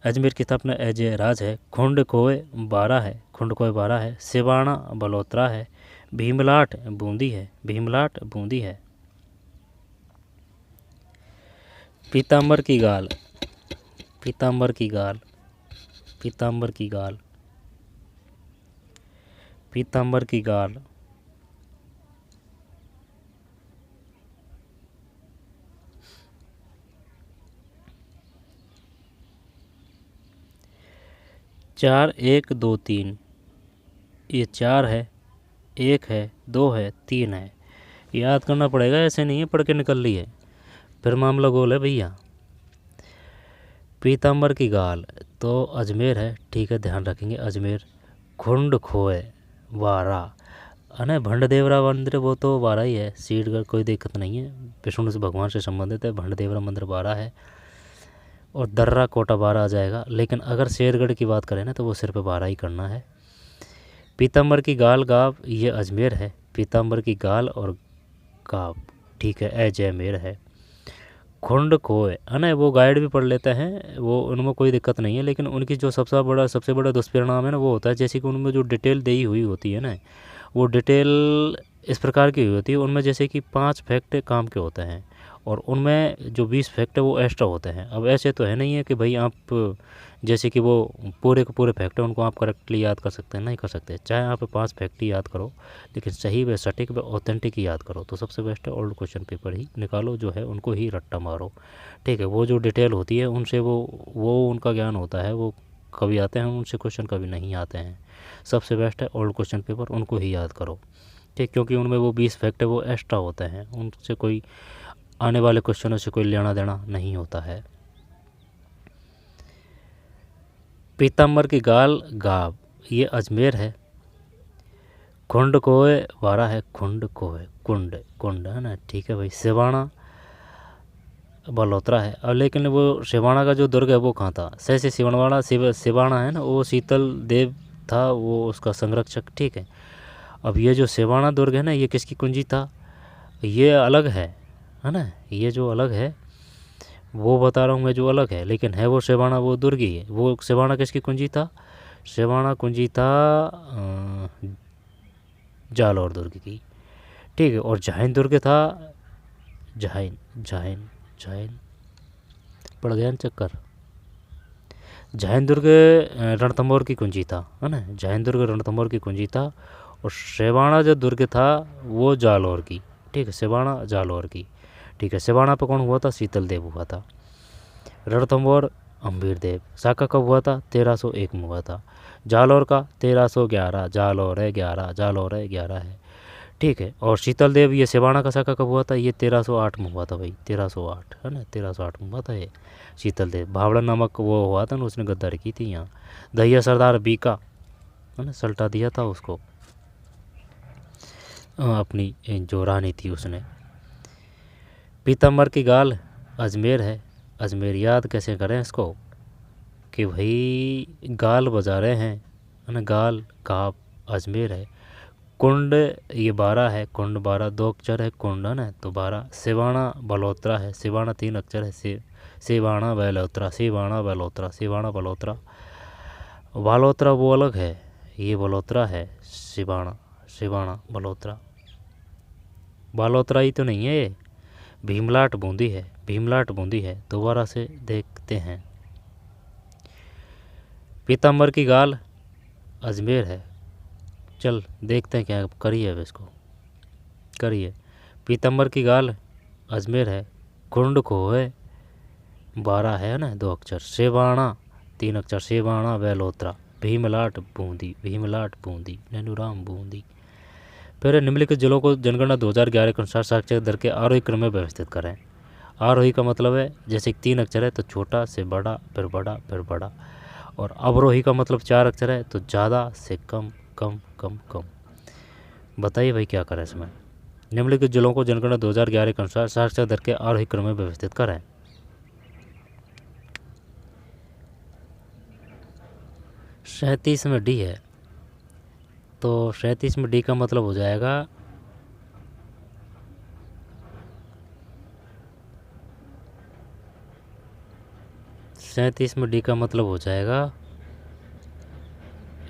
अजमेर की स्थापना अजय राज है। खुंड खोए 12 है, खुंड खोए 12 है। सिवाणा बलोत्रा है। भीमलाट बूंदी है, भीमलाट बूंदी है। पीताम्बर की गाल, पीताम्बर की गाल, पीताम्बर की गाल, पीताम्बर की गाल, चार 1 2 3, ये 4 है, 1 है, 2 है, 3 है। याद करना पड़ेगा, ऐसे नहीं है पढ़ के निकल रही है, फिर मामला गोल है भैया। पीताम्बर की गाल तो अजमेर है। ठीक है, ध्यान रखेंगे अजमेर। खुंड खोए वारा अने भंडदेवरा मंदिर वो तो वारा ही है, सीट का कोई दिक्कत नहीं है, विष्णु से भगवान से संबंधित है। भंडदेवरा मंदिर वारा है। और दर्रा कोटा बारा आ जाएगा। लेकिन अगर शेरगढ़ की बात करें ना तो वो सिर्फ बारा ही करना है। पीताम्बर की गाल गाव ये अजमेर है। पीताम्बर की गाल और गाव ठीक है, अजमेर है। खुंड खोए है वो गाइड भी पढ़ लेते हैं, वो उनमें कोई दिक्कत नहीं है। लेकिन उनकी जो सबसे बड़ा दुष्परिणाम है ना, वो होता है जैसे कि उनमें जो डिटेल दी हुई होती है ना, वो डिटेल इस प्रकार की हुई होती है। उनमें जैसे कि 5 फैक्ट काम के होते हैं और उनमें जो 20 फैक्ट है वो एक्स्ट्रा होते हैं। अब ऐसे तो है नहीं है कि भाई आप जैसे कि वो पूरे के पूरे फैक्ट है उनको आप करेक्टली याद कर सकते हैं, नहीं कर सकते। चाहे आप 5 फैक्ट ही याद करो, लेकिन सही व सटीक व ऑथेंटिक ही याद करो। तो सबसे बेस्ट है ओल्ड क्वेश्चन पेपर ही निकालो, जो है उनको ही रट्टा मारो। ठीक है। वो जो डिटेल होती है उनसे वो उनका ज्ञान होता है, वो कभी आते हैं उनसे क्वेश्चन, कभी नहीं आते हैं। सबसे बेस्ट है ओल्ड क्वेश्चन पेपर, उनको ही याद करो। ठीक, क्योंकि उनमें वो 20 फैक्ट है वो एक्स्ट्रा होते हैं, उनसे कोई आने वाले क्वेश्चनों से कोई लेना देना नहीं होता है। पीताम्बर की गाल गाव ये अजमेर है। खुंड कोए वारा है, खुंड कोए कुंड कुंड है ना। ठीक है भाई। सिवाणा बलोत्रा है। अब लेकिन वो सिवाणा का जो दुर्ग है वो कहाँ था? सैसे सिवणवाड़ा सिवाणा है ना, वो शीतल देव था वो उसका संरक्षक। ठीक है। अब ये जो सिवाणा दुर्ग है ना, ये किसकी कुंजी था? ये अलग है ना, ये जो अलग है वो बता रहा हूँ मैं, जो अलग है, लेकिन है वो सिवाणा वो दुर्ग ही है। वो सिवाणा किसकी कुंजी था? सिवाणा कुंजी था जालौर दुर्ग की। ठीक है। और जैन दुर्ग था जैन जैन जैन पड़ गया चक्कर। जैन दुर्ग रणथंभौर की कुंजी था, है ना। जैन दुर्ग रणथंभौर की कुंजी था। और सिवाणा जो दुर्ग था वो जालौर की। ठीक है। सिवाणा जालौर की। ठीक है। सिवाणा पर कौन हुआ था? शीतल देव हुआ था। रणथंभौर अम्बीर देव। साका कब हुआ था? 1301 में हुआ था। जालौर का 1311, जालौर है 11, जालौर है 11 है। ठीक है। और शीतल देव ये सिवाना का साका कब हुआ था? ये 1308 में हुआ था भाई, 1308 है ना, 1308 में हुआ था ये शीतल देव। भावड़ा नामक वो हुआ था ना, उसने गद्दारी की थी यहाँ। दहिया सरदार बीका है ना, सल्टा दिया था उसको अपनी जो रानी थी उसने। पीताम्बर की गाल अजमेर है। अजमेर याद कैसे करें इसको कि भाई गाल बजा रहे हैं है ना, गाल का अजमेर है। कुंड ये 12 है, कुंड 12 2 अक्षर है, कुंड है ना, तो 12। सिवाना बलोत्रा है, सिवाना 3 अक्षर है, सिवाना बलोत्रा, सिवाना बलोत्रा, सिवाना बलोत्रा। बालोत्रा वो अलग है, ये बलोत्रा है, सिवाना सिवाना बलोत्रा। बालोत्रा ही तो नहीं है ये, भीमलाट बूंदी है, भीमलाट बूंदी है। दोबारा से देखते हैं। पीताम्बर की गाल अजमेर है। चल देखते हैं क्या करिए, अब इसको करिए। पीताम्बर की गाल अजमेर है, कुंड को है 12 है ना, 2 अक्षर। सेवाणा 3 अक्षर, सेवाणा बलोत्रा। भीमलाट बूंदी, भीमलाट बूंदी, नैनूराम बूंदी। फिर निम्नलिखित जिलों को जनगणना 2011 के अनुसार साक्षरता दर के आरोही क्रम में व्यवस्थित करें। आरोही का मतलब है जैसे 3 अक्षर है तो छोटा से बड़ा, फिर बड़ा, फिर बड़ा। और अवरोही का मतलब 4 अक्षर है तो ज़्यादा से कम, कम, कम, कम। बताइए भाई क्या करें इसमें। निम्नलिखित जिलों को जनगणना 2011 के अनुसार साक्षरता दर के आरोही क्रम में व्यवस्थित करें। 37 में डी है, तो 37 में डी का मतलब हो जाएगा 37 में डी का मतलब हो जाएगा,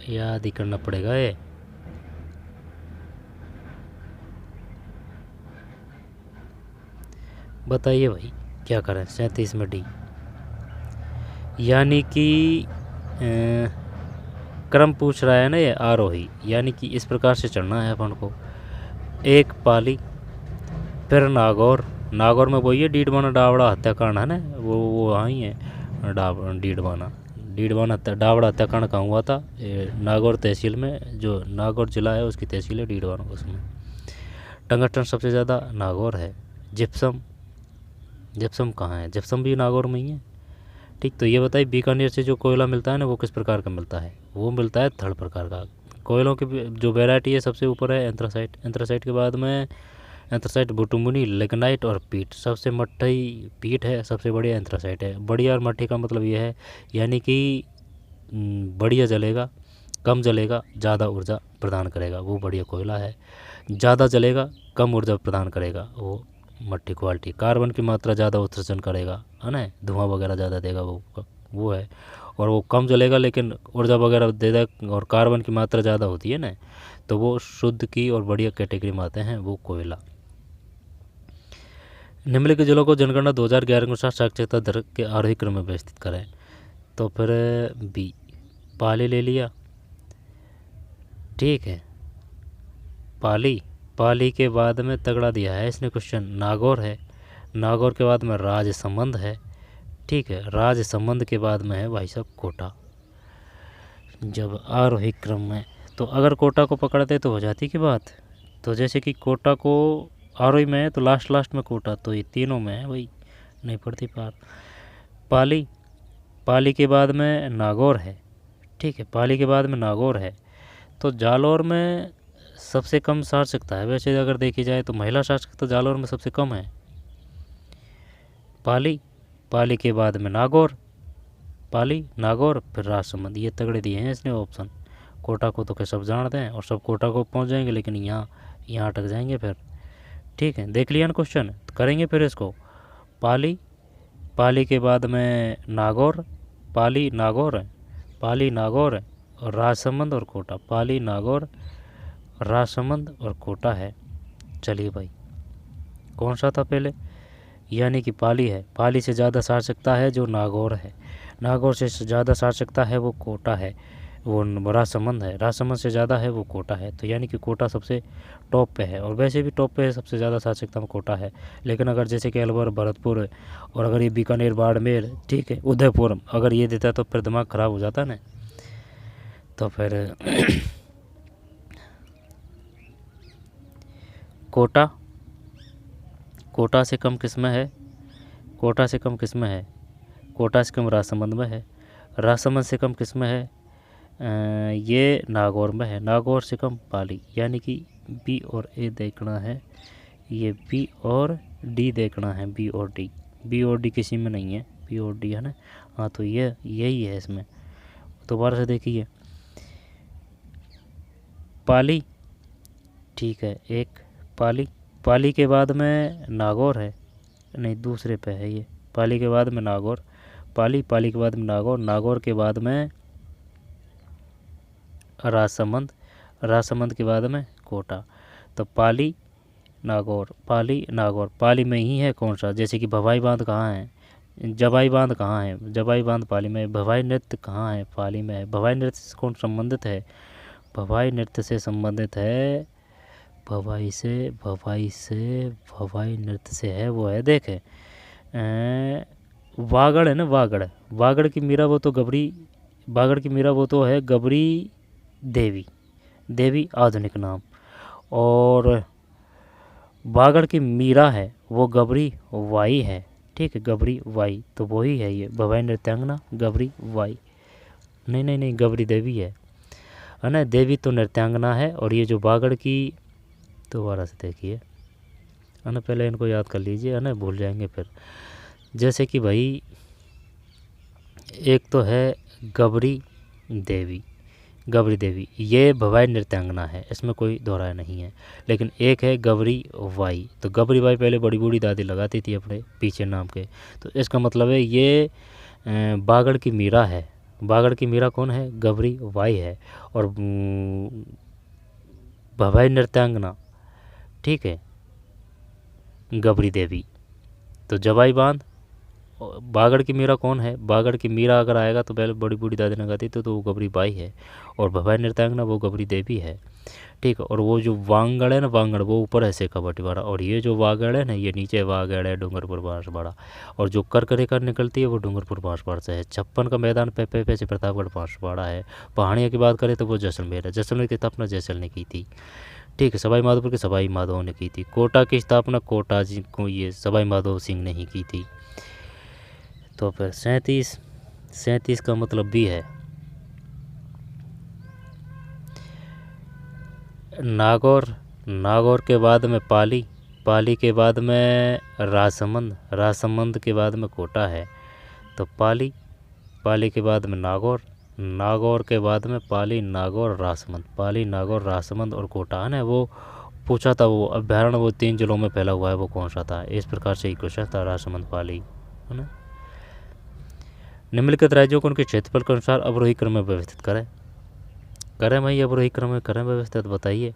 याद ही करना पड़ेगा ये। बताइए भाई क्या करें 37 में डी। यानी कि क्रम पूछ रहा है ना ये आरोही, यानी कि इस प्रकार से चढ़ना है अपन को। एक पाली, फिर नागौर। नागौर में वही है डीडवाना डावड़ा हत्याकांड है ना, वो वहाँ ही है डीडवाना डावड़ा हत्याकांड कहाँ हुआ था? नागौर तहसील में, जो नागौर जिला है उसकी तहसील है डीडवाना, उसमें। टंगस्टन सबसे ज़्यादा नागौर है। जिप्सम कहाँ है? जिप्सम भी नागौर में ही है। ठीक, तो ये बताइए बीकानेर से जो कोयला मिलता है ना वो किस प्रकार का मिलता है? वो मिलता है थर्ड प्रकार का। कोयलों की जो वैरायटी है सबसे ऊपर है एंथ्रासाइट, एंथ्रासाइट के बाद में एंथ्रासाइट, बुटुमुनी, लिग्नाइट और पीट। सबसे मट्टी पीट है, सबसे बढ़िया एंथ्रासाइट है। बढ़िया और मट्टी का मतलब ये है यानी कि बढ़िया जलेगा, कम जलेगा, ज़्यादा ऊर्जा प्रदान करेगा, वो बढ़िया कोयला है। ज़्यादा जलेगा, कम ऊर्जा प्रदान करेगा, वो मट्टी क्वालिटी। कार्बन की मात्रा ज़्यादा उत्सर्जन करेगा है ना, धुआं वगैरह ज़्यादा देगा, वो है। और वो कम जलेगा लेकिन ऊर्जा वगैरह देगा, और कार्बन की मात्रा ज़्यादा होती है ना, तो वो शुद्ध की और बढ़िया कैटेगरी में आते हैं, वो कोयला। निम्नलिखित जिलों को जनगणना 2011 के अनुसार साक्षरता दर के आरोही क्रम में व्यवस्थित करें। तो फिर बी पाली ले लिया, ठीक है। पाली के बाद में तगड़ा दिया है इसने क्वेश्चन, नागौर है। नागौर के बाद में राजसमंद है, ठीक है। राजसमंद के बाद में है भाई साहब कोटा। जब आरोही क्रम में, तो अगर कोटा को पकड़ते तो हो जाती की बात। तो जैसे कि कोटा को आरोही में है तो लास्ट में कोटा, तो ये तीनों में है भाई, नहीं पड़ती पार। पाली के बाद में नागौर है, ठीक है। पाली के बाद में नागौर है, तो जालौर में सबसे कम साक्षरता है। वैसे अगर देखी जाए तो महिला साक्षरता जालौर में सबसे कम है। पाली के बाद में नागौर, नागौर फिर राजसमंद, ये तगड़े दिए हैं इसने ऑप्शन। कोटा को तो क्या सब जानते हैं और सब कोटा को पहुंच जाएंगे, लेकिन यहाँ अटक जाएंगे फिर, ठीक है। देख लिया ना क्वेश्चन, तो करेंगे फिर इसको। पाली के बाद में नागौर, नागौर और राजसमंद और कोटा। पाली, नागौर, राजसमंद और कोटा है। चलिए भाई कौन सा था पहले? यानी कि पाली है। पाली से ज़्यादा सार्थकता है जो नागौर है, नागौर से ज़्यादा सार्थकता है वो कोटा है, वो राजसमंद है, राजसमंद से ज़्यादा है वो कोटा है। तो यानी कि कोटा सबसे टॉप पे है, और वैसे भी टॉप पे है, सबसे ज़्यादा सार्थकता में कोटा है। लेकिन अगर जैसे कि अलवर, भरतपुर और अगर ये बीकानेर, बाड़मेर, ठीक है, उदयपुर अगर ये देता तो फिर दिमाग ख़राब हो जाता ना, तो फिर कोटा, कोटा से कम किस में है? कोटा से कम किस में है? कोटा से कम राजसमंद में है। राजसमंद से कम किस में है? ये नागौर में है। नागौर से कम पाली, यानी कि बी और ए देखना है, ये बी और डी देखना है, बी और डी। बी और डी किसी में नहीं है, बी और डी है ना। हाँ, तो ये यही है इसमें। दोबारा से देखिए, पाली, ठीक है, एक पाली, पाली के बाद में नागौर है, नहीं दूसरे पे है ये। पाली के बाद में नागौर, पाली, पाली के बाद में नागौर, नागौर के बाद में राजसमंद, राजसमंद के बाद में कोटा। तो पाली नागौर, पाली नागौर, पाली में ही है कौन सा? जैसे कि भवाई बांध कहाँ है? जबाई बांध कहाँ है? जबाई बांध पाली में है। भवाई नृत्य कहाँ है? पाली में है। भवाई नृत्य से कौन संबंधित है? भवाई नृत्य से संबंधित है, भवाई से, भवाई से, भवाई नृत्य से है, वो है देखे वागड़ है ना, वागड़, वागड़ की मीरा वो तो गबरी, वागड़ की मीरा वो तो है गबरी देवी, देवी आधुनिक नाम। और वागड़ की मीरा है वो गबरी वाई है, ठीक है, गबरी वाई, तो वही है ये भवाई नृत्यांगना गबरी वाई। नहीं नहीं नहीं, गबरी देवी है ना, देवी तो नृत्यांगना है। और ये जो वागड़ की, दोबारा से देखिए है ना, पहले इनको याद कर लीजिए है ना, भूल जाएंगे फिर। जैसे कि भाई एक तो है गबरी देवी, गबरी देवी ये भवाई नृत्यांगना है, इसमें कोई दोहराया नहीं है। लेकिन एक है गबरी वाई, तो गबरी वाई पहले बड़ी बूढ़ी दादी लगाती थी अपने पीछे नाम के, तो इसका मतलब है ये बागड़ की मीरा है। बागड़ की मीरा कौन है? गबरी वाई है। और भवाई नृत्यांगना, ठीक है, गबरी देवी। तो जबाई बांध, बागड़ की मीरा कौन है? बागड़ की मीरा अगर आएगा तो पहले बड़ी बूढ़ी दादी लगाती तो वो गबरी बाई है। और भवाई नृत्यांगना वो गबरी देवी है, ठीक है। और वो जो वांगड़ है ना, वांगड़ वो ऊपर है सेका बटीवाड़ा, और ये जो वागड़ है ना, ये नीचे वागड़ है डूंगरपुर बांसवाड़ा। और जो कर कर निकलती है वो डूंगरपुर बांसवाड़ा से है। 56 का मैदान पे से प्रतापगढ़ बांसवाड़ा है। पहाड़ियों की बात करें तो वो जैसलमेर है। जैसलमेर की स्थापना जैसल ने की थी, ठीक है। सवाई माधोपुर की सवाई माधो ने की थी। कोटा की स्थापना कोटा जी को ये सवाई माधो सिंह ने ही की थी। तो फिर 37 का मतलब भी है नागौर, नागौर के बाद में पाली, पाली के बाद में राजसमंद, राजसमंद के बाद में कोटा है। तो पाली, पाली के बाद में नागौर, नागौर के बाद में पाली, नागौर, राजसमंद, पाली, नागौर, राजसमंद और कोटा है ना। वो पूछा था वो अभ्यारण्य वो 3 जिलों में फैला हुआ है, वो कौन सा था? इस प्रकार से ही क्वेश्चन था, राजसमंद, पाली, है ना। निम्नलिखित राज्यों को उनके क्षेत्रफल के अनुसार अवरोही क्रम में व्यवस्थित करें। करें भाई, अवरोही क्रम में करें व्यवस्थित, बताइए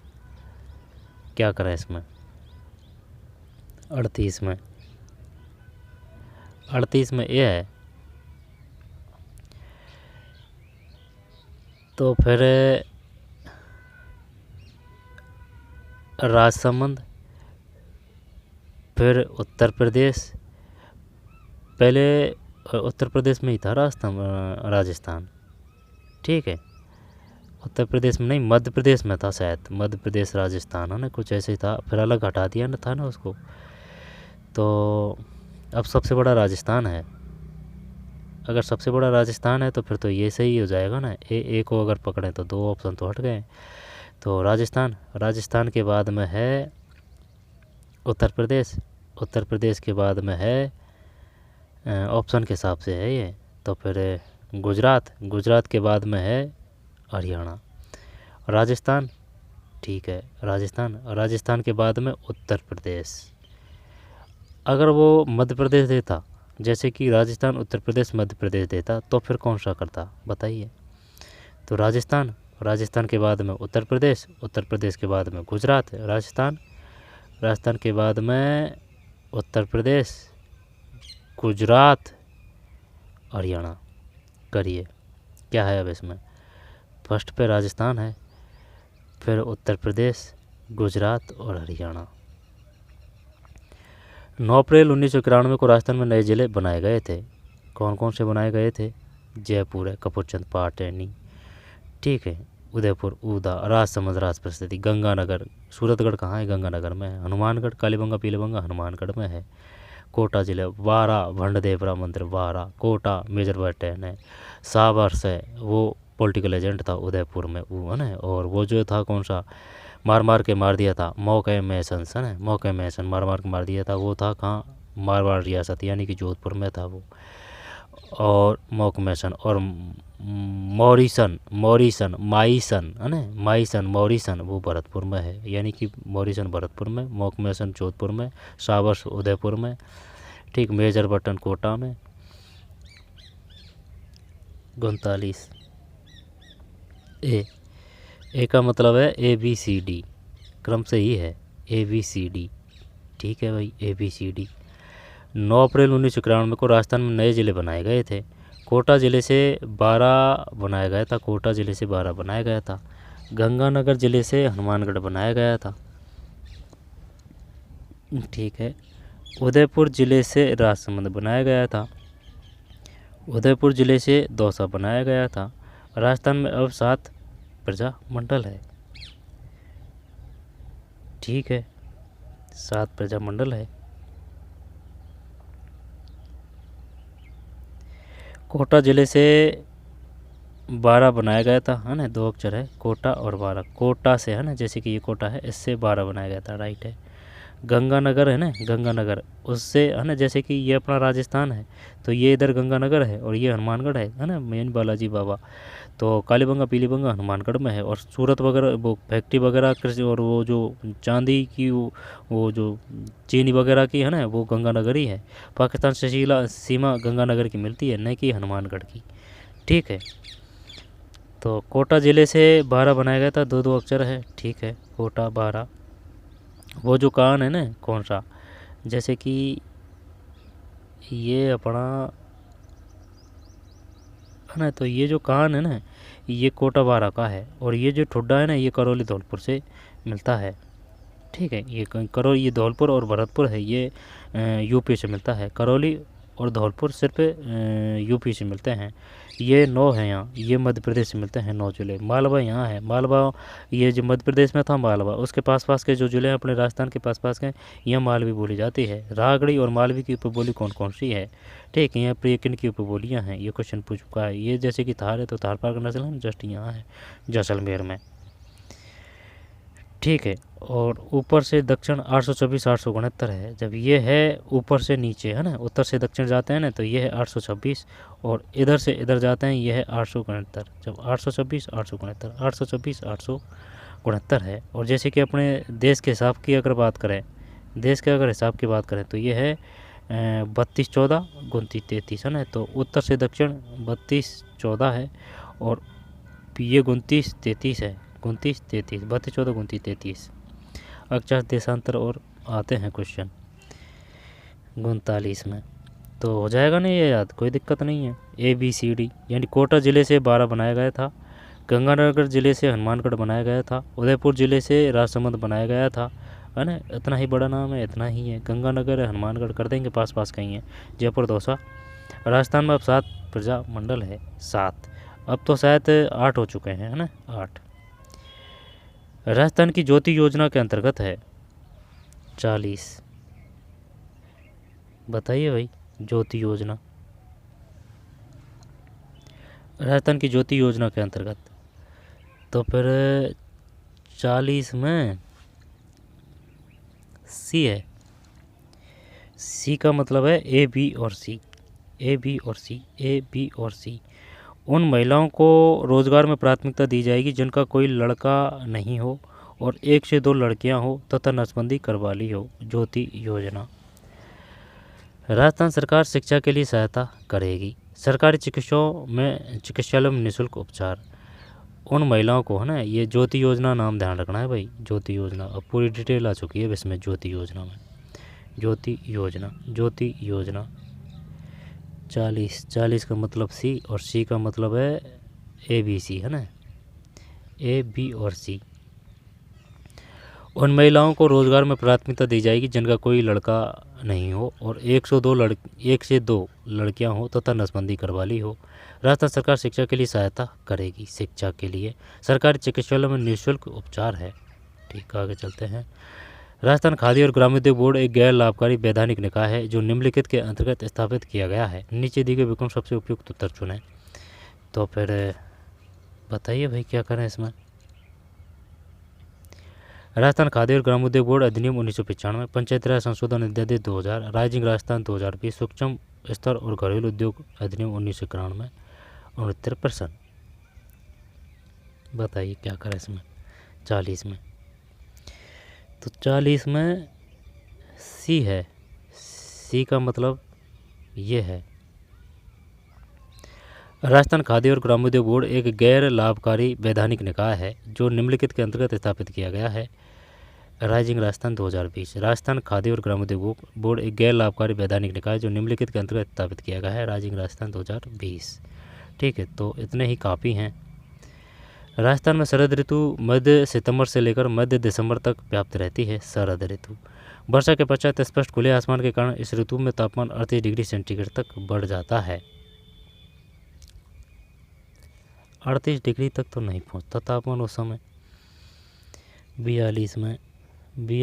क्या करें इसमें? 38 में, 38 में ये है। तो फिर राजसमंद, फिर उत्तर प्रदेश, पहले उत्तर प्रदेश में ही था राजस्थान, ठीक है। उत्तर प्रदेश में नहीं, मध्य प्रदेश में था शायद, मध्य प्रदेश राजस्थान है ना, कुछ ऐसे ही था, फिर अलग हटा दिया ना था ना उसको। तो अब सबसे बड़ा राजस्थान है। अगर सबसे बड़ा राजस्थान है तो फिर तो ये सही हो जाएगा ना। ए को अगर पकड़ें तो 2 ऑप्शन तो हट गए। तो राजस्थान, राजस्थान के बाद में है उत्तर प्रदेश, उत्तर प्रदेश के बाद में है ऑप्शन के हिसाब से है ये, तो फिर गुजरात, गुजरात के बाद में है हरियाणा। राजस्थान, ठीक है, राजस्थान, राजस्थान के बाद में उत्तर प्रदेश। अगर वो मध्य प्रदेश देता, जैसे कि राजस्थान उत्तर प्रदेश मध्य प्रदेश देता, तो फिर कौन सा करता बताइए? तो राजस्थान, राजस्थान के बाद में उत्तर प्रदेश, उत्तर प्रदेश के बाद में गुजरात, राजस्थान, राजस्थान के बाद में उत्तर प्रदेश, गुजरात, हरियाणा। करिए क्या है अब इसमें? फर्स्ट पे राजस्थान है, फिर उत्तर प्रदेश, गुजरात और हरियाणा। 9 अप्रैल 1991 को राजस्थान में नए जिले बनाए गए थे। कौन कौन से बनाए गए थे? जयपुर है, कपूरचंद पाटनी, ठीक है, उदयपुर ऊदा, राजसमंद राज परिस्थिति, गंगानगर, सूरतगढ़ कहाँ है? गंगानगर में है। हनुमानगढ़, कालीबंगा पीलीबंगा हनुमानगढ़ में है। कोटा जिला, वारा भंडदेवरा मंदिर वारा, कोटा मेजर बर्टन है। साबर्स है, वो पॉलिटिकल एजेंट था उदयपुर में, वो है ना। और वो जो था कौन सा, मार के मार दिया था, मौके मैसन है ना, मौके मैसन मार के मार दिया था, वो था कहाँ? मारवाड़ रियासत यानी कि जोधपुर में था वो। और मौक मैसन और मॉरिसन माइसन है ना, माइसन मॉरिसन वो भरतपुर में है, यानी कि मॉरिसन भरतपुर में, मौक मैसन जोधपुर में, साबर्स उदयपुर में, ठीक। मेजर बटन कोटा में। 39 ए का मतलब है ABCD, क्रम से ही है ABCD, ठीक है भाई, ABCD। 9 अप्रैल 1991 को राजस्थान में नए ज़िले बनाए गए थे। कोटा ज़िले से 12 बनाया गया था, कोटा ज़िले से 12 बनाया गया था। गंगानगर ज़िले से हनुमानगढ़ बनाया गया था, ठीक है। उदयपुर ज़िले से राजसमंद बनाया गया था। उदयपुर ज़िले से दौसा बनाया गया था। राजस्थान में अब 7 प्रजा मंडल है, ठीक है, 7 प्रजा मंडल है। कोटा ज़िले से 12 बनाया गया था, है ना, 2 अक्षर है, कोटा और 12। कोटा से है ना, जैसे कि ये कोटा है, इससे 12 बनाया गया था, राइट है। गंगानगर है ना, गंगानगर, उससे है ना, जैसे कि ये अपना राजस्थान है तो ये इधर गंगानगर है और ये हनुमानगढ़ है ना, मेन बालाजी बाबा। तो कालीबंगा पीलीबंगा हनुमानगढ़ में है। और सूरत वगैरह वो फैक्ट्री वगैरह कृषि और वो जो चांदी की वो जो चीनी वगैरह की है ना, वो गंगानगर ही है। पाकिस्तान से सीमा गंगानगर की मिलती है, न कि हनुमानगढ़ की, ठीक है। तो कोटा ज़िले से 12 बनाया गया था, 2 अक्षर है, ठीक है, कोटा 12। वो जो कान है ना, कौन सा, जैसे कि ये अपना है ना, तो ये जो कान है ना, ये कोटा 12 का है। और ये जो ठुड्डा है ना, ये करौली धौलपुर से मिलता है, ठीक है। ये धौलपुर और भरतपुर है, ये यूपी से मिलता है। करौली और धौलपुर सिर्फ यूपी से मिलते हैं। ये 9 है यहाँ, ये मध्य प्रदेश से मिलते हैं 9 जिले। मालवा यहाँ है, मालवा ये जो मध्य प्रदेश में था मालवा, उसके पास के जो जिले हैं अपने राजस्थान के पास के, यहाँ मालवी बोली जाती है। रागड़ी और मालवी की उपबोली कौन कौन सी है, ठीक है। यहाँ पर किन की उपबोलियाँ हैं, ये क्वेश्चन पूछ चुका है। ये जैसे कि थार है तो थार पार का नस्ल है, जस्ट यहाँ है जैसलमेर में, ठीक है। और ऊपर से दक्षिण 826 869 है। जब ये है ऊपर से नीचे है ना, उत्तर से दक्षिण जाते हैं ना, तो ये है 826, और इधर से इधर जाते हैं ये है 869। जब 826 869 826 869 है। और जैसे कि अपने देश के हिसाब की अगर बात करें, देश के अगर हिसाब की बात करें तो ये है 32 14 29 33 है ना। तो उत्तर से दक्षिण 32 14 है और ये 29 33 है, 29 33 32 14 29 33। अक्षर देशांतर और आते हैं क्वेश्चन 39 में, तो हो जाएगा ना ये याद, कोई दिक्कत नहीं है। ABCD यानी कोटा ज़िले से 12 बनाया गया था, गंगानगर ज़िले से हनुमानगढ़ बनाया गया था, उदयपुर ज़िले से राजसमंद बनाया गया था, है ना। इतना ही बड़ा नाम है, इतना ही है। गंगानगर हनुमानगढ़ कर देंगे, पास कहीं है। जयपुर दौसा। राजस्थान में अब 7 प्रजा मंडल है, 7, अब तो शायद 8 हो चुके हैं, है ना, 8। राजस्थान की ज्योति योजना के अंतर्गत है 40। बताइए भाई, ज्योति योजना, राजस्थान की ज्योति योजना के अंतर्गत, तो फिर 40 में C है। C का मतलब है A B और C, A B और C, A B और C। उन महिलाओं को रोज़गार में प्राथमिकता दी जाएगी जिनका कोई लड़का नहीं हो और 1 से 2 लड़कियां हो तथा नसबंदी करवा ली हो, ज्योति योजना। राजस्थान सरकार शिक्षा के लिए सहायता करेगी। सरकारी चिकित्सालयों में निःशुल्क उपचार उन महिलाओं को, है ना। ये ज्योति योजना नाम ध्यान रखना है भाई, ज्योति योजना। अब पूरी डिटेल आ चुकी है इसमें ज्योति योजना में, ज्योति योजना। 40 का मतलब C और C का मतलब है ABC, है ना, A B और C। उन महिलाओं को रोज़गार में प्राथमिकता दी जाएगी जिनका कोई लड़का नहीं हो और 1 से 2 लड़कियां हो तथा नसबंदी करवा ली हो। राजस्थान सरकार शिक्षा के लिए सहायता करेगी। शिक्षा के लिए सरकारी चिकित्सालय में निःशुल्क उपचार है। ठीक, आगे चलते हैं। राजस्थान खादी और ग्रामोद्योग बोर्ड एक गैर लाभकारी वैधानिक निकाय है जो निम्नलिखित के अंतर्गत स्थापित किया गया है। नीचे दिए गए विकल्प सबसे उपयुक्त उत्तर चुनें। तो फिर बताइए भाई क्या करें इसमें। राजस्थान खादी और ग्रामोद्योग बोर्ड अधिनियम 1995, पंचायती राज संशोधन अध्यादेश 2000, राइजिंग राजस्थान 2020, सूक्ष्म स्तर और घरेलू उद्योग अधिनियम 1991, 69%। बताइए क्या करें इसमें 40 में। तो 40 में सी है। सी का मतलब ये है, राजस्थान खादी और ग्रामोद्योग बोर्ड एक गैर लाभकारी वैधानिक निकाय है जो निम्नलिखित के अंतर्गत स्थापित किया गया है। राइजिंग राजस्थान 2020, राजस्थान खादी और ग्रामोद्योग बोर्ड एक गैर लाभकारी वैधानिक निकाय जो निम्नलिखित के अंतर्गत स्थापित किया गया है। राइजिंग राजस्थान 2020। ठीक है, तो इतने ही काफ़ी हैं। राजस्थान में शरद ऋतु मध्य सितंबर से लेकर मध्य दिसंबर तक व्याप्त रहती है। शरद ऋतु वर्षा के पश्चात स्पष्ट खुले आसमान के कारण इस ऋतु में तापमान 38 डिग्री सेंटीग्रेड तक बढ़ जाता है। 38 डिग्री तक तो नहीं पहुंचता तापमान उस समय। 42 में बी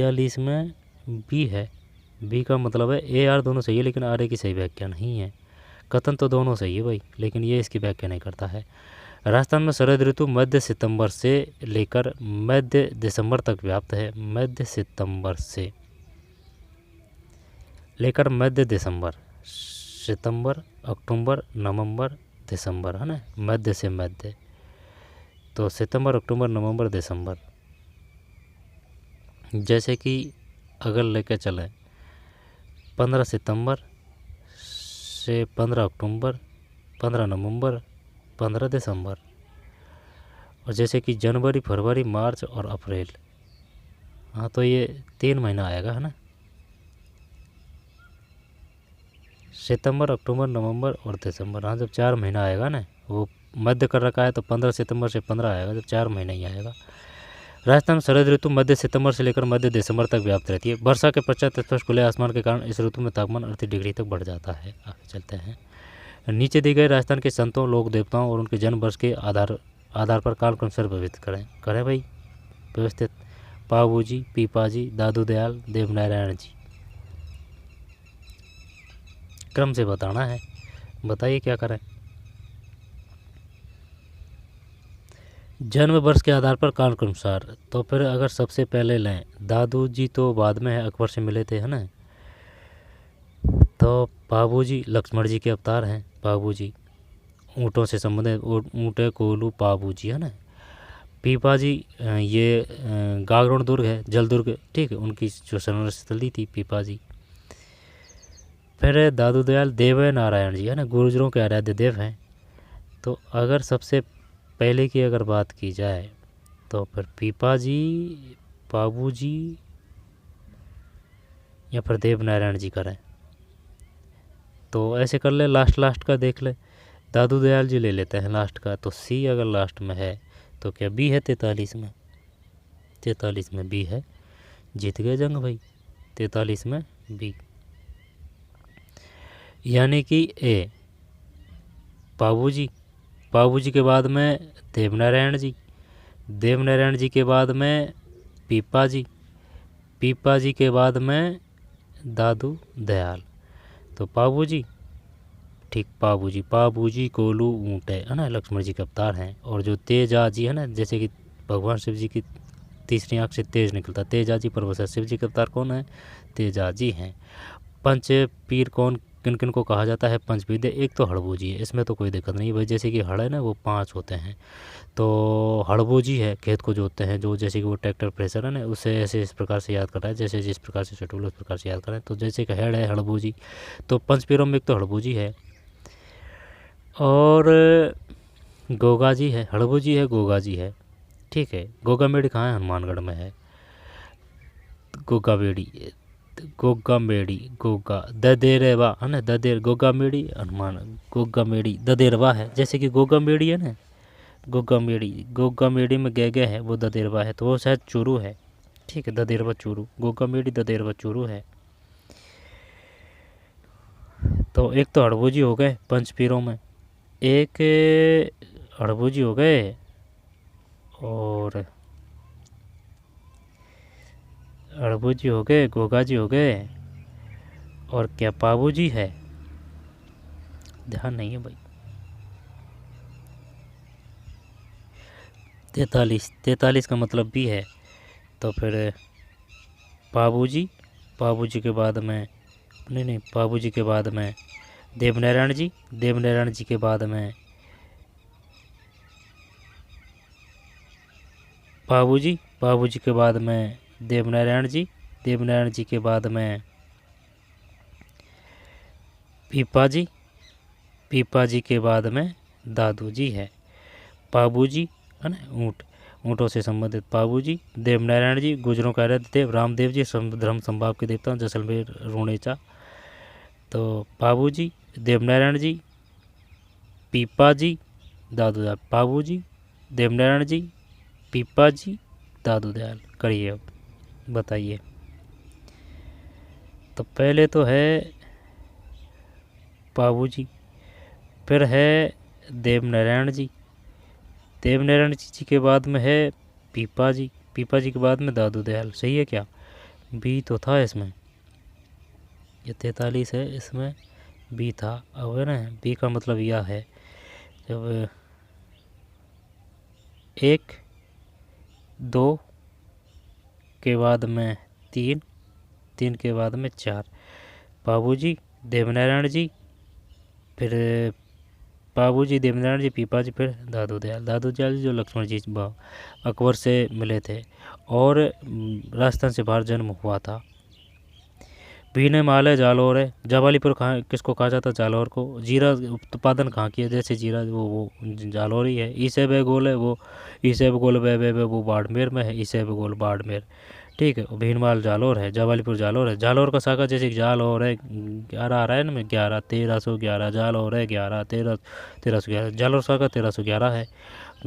है। बी का मतलब है ए आर दोनों सही है लेकिन आर ए की सही व्याख्या नहीं है। कथन तो दोनों सही है भाई लेकिन ये इसकी व्याख्या नहीं करता है। राजस्थान में शरद ऋतु मध्य सितंबर से लेकर मध्य दिसंबर तक व्याप्त है। मध्य सितंबर से लेकर मध्य दिसंबर, सितंबर, अक्टूबर, नवंबर, दिसंबर, है ना, मध्य से मध्य। तो सितंबर, अक्टूबर, नवंबर, दिसंबर। जैसे कि अगर लेकर चलें 15 सितंबर से 15 अक्टूबर, 15 नवंबर, 15 दिसंबर। और जैसे कि जनवरी, फरवरी, मार्च और अप्रैल। हाँ, तो ये 3 महीना आएगा, है ना, सितंबर, अक्टूबर, नवंबर और दिसंबर। हाँ, जब 4 महीना आएगा ना, वो मध्य कर रखा है तो 15 सितंबर से 15 आएगा, जब 4 महीने ही आएगा। राजस्थान में शरद ऋतु मध्य सितंबर से लेकर मध्य दिसंबर तक व्याप्त रहती है। वर्षा के पश्चात स्पष्ट खुले आसमान के कारण इस ऋतु में तापमान 38 डिग्री तक बढ़ जाता है। आगे चलते हैं। नीचे दिए गए राजस्थान के संतों, लोक देवताओं और उनके जन्म वर्ष के आधार पर कालक्रम से व्यवस्थित करें भाई व्यवस्थित। पाबू जी, पीपा जी, दादू दयाल, देवनारायण जी। क्रम से बताना है। बताइए क्या करें। जन्म वर्ष के आधार पर कालानुसार। तो फिर अगर सबसे पहले लें, दादू जी तो बाद में है, अकबर से मिले थे, है ना। तो बाबू जी लक्ष्मण जी के अवतार हैं। बाबू जी ऊँटों से संबंधित, ऊँटे कोलू बाबू जी, है ना। पीपा जी ये गागरोण दुर्ग है, जल दुर्ग, ठीक है, उनकी जो संरक्षस्थली थी पीपा जी। फिर दादू दयाल देव नारायण जी, है ना, गुर्जरों के आराध्य देव हैं। तो अगर सबसे पहले की अगर बात की जाए तो फिर पीपा जी, बाबू जी या फिर देव नारायण जी करें। तो ऐसे कर ले, लास्ट का देख ले। दादू दयाल जी ले लेते हैं लास्ट का। तो सी अगर लास्ट में है तो क्या बी है 43 में? 43 में बी है। जीत गए जंग भाई। 43 में बी, यानी कि ए बाबू जी के बाद में देवनारायण जी, देवनारायण जी के बाद में पीपा जी के बाद में दादू दयाल। तो बाबू जी, ठीक, बाबू जी कोलू ऊँट है ना, लक्ष्मण जी के अवतार हैं। और जो तेजा जी है ना, जैसे कि भगवान शिव जी की तीसरी आँख से तेज निकलता, तेजा जी परमेश्वर शिव जी के अवतार कौन है? तेजा जी हैं। पंच पीर कौन किन किन को कहा जाता है? पंच पीर। एक तो हड़बू जी है, इसमें तो कोई दिक्कत नहीं भाई। जैसे कि हड़ है ना, वो 5 होते हैं। तो हड़बू जी है, खेत को जोतते हैं, जो जैसे कि वो ट्रैक्टर प्रेशर है ना, उससे ऐसे इस प्रकार से याद कर रहा है, जैसे जिस प्रकार से शेड्यूल उस प्रकार से याद करें। तो जैसे कि हेड है हड़बू जी, तो पंच पीरों में एक तो हड़बू जी है और गोगा जी है। हड़बू जी है, गोगा जी है, ठीक है। गोगा मेड़ी कहाँ है? हनुमानगढ़ में है। गोगा मेड़ी गोगा ददेरवा है ना, गोगा मेड़ी हनुमान, गोगा मेड़ी ददेरवा है। जैसे कि गोगा मेड़ी है ना, गोगा मेड़ी में गए है, वो ददेरवा है, तो वो शायद चूरू है, ठीक है। ददेरवा चूरू, गोगा मेड़ी ददेरवा चूरू है। तो एक तो हड़बूजी हो गए पंचपीरों में, एक हड़बूजी हो गए, और हड़बूजी हो गए, गोगाजी हो गए, और क्या पाबूजी है, ध्यान नहीं है भाई। 43 का मतलब भी है, तो फिर पाबूजी, पाबूजी के बाद में नहीं, पाबूजी के बाद में देवनारायण जी, देवनारायण जी के बाद में पाबूजी, पाबूजी के बाद में देवनारायण जी, देवनारायण जी के बाद में पीपा जी, पीपा जी के बाद में दादू जी है। पाबूजी है ना, ऊँट, ऊँटों से संबंधित पाबूजी, देवनारायण जी गुजरों का आराध्य देव, रामदेव जी धर्म संभाव के देवता जैसलमेर रूणेचा। तो पाबूजी, देवनारायण जी, पीपा जी, दादू दयाल। पाबूजी, देवनारायण जी, पीपा जी, दादू दयाल। करिए अब बताइए। तो पहले तो है पाबूजी, फिर है देवनारायण जी, देवनारायण जी के बाद में है पीपा जी, पीपा जी के बाद में दादू दयाल। सही है क्या? बी तो था इसमें, ये 43 है, इसमें बी था। अब है ना, बी का मतलब यह है जब 1 2 के बाद में 3, 3 के बाद में 4, पाबूजी, देवनारायण जी, फिर पाबूजी, देवनारायण जी, पीपा जी, फिर दादू दयाल। दादू दयाल जो लक्ष्मण जी अकबर से मिले थे और राजस्थान से बाहर जन्म हुआ था। बीने माले जालौर है, जवालीपुर किसको कहा जाता है? जालौर को। जीरा उत्पादन कहाँ किया? जैसे जीरा वो जालौर ही है। ईसे बेगोल है वो, ईसे बेगोल वो बाड़मेर में है, ईसे बेगोल बाड़मेर। ठीक है, भीनमाल जालौर है, जवालीपुर जालौर है। जालौर का शाखा जैसे जालौर है 11 आ रहा है ना, 11 1311, जालौर है 11 1311, जालौर शाखा 1311 है।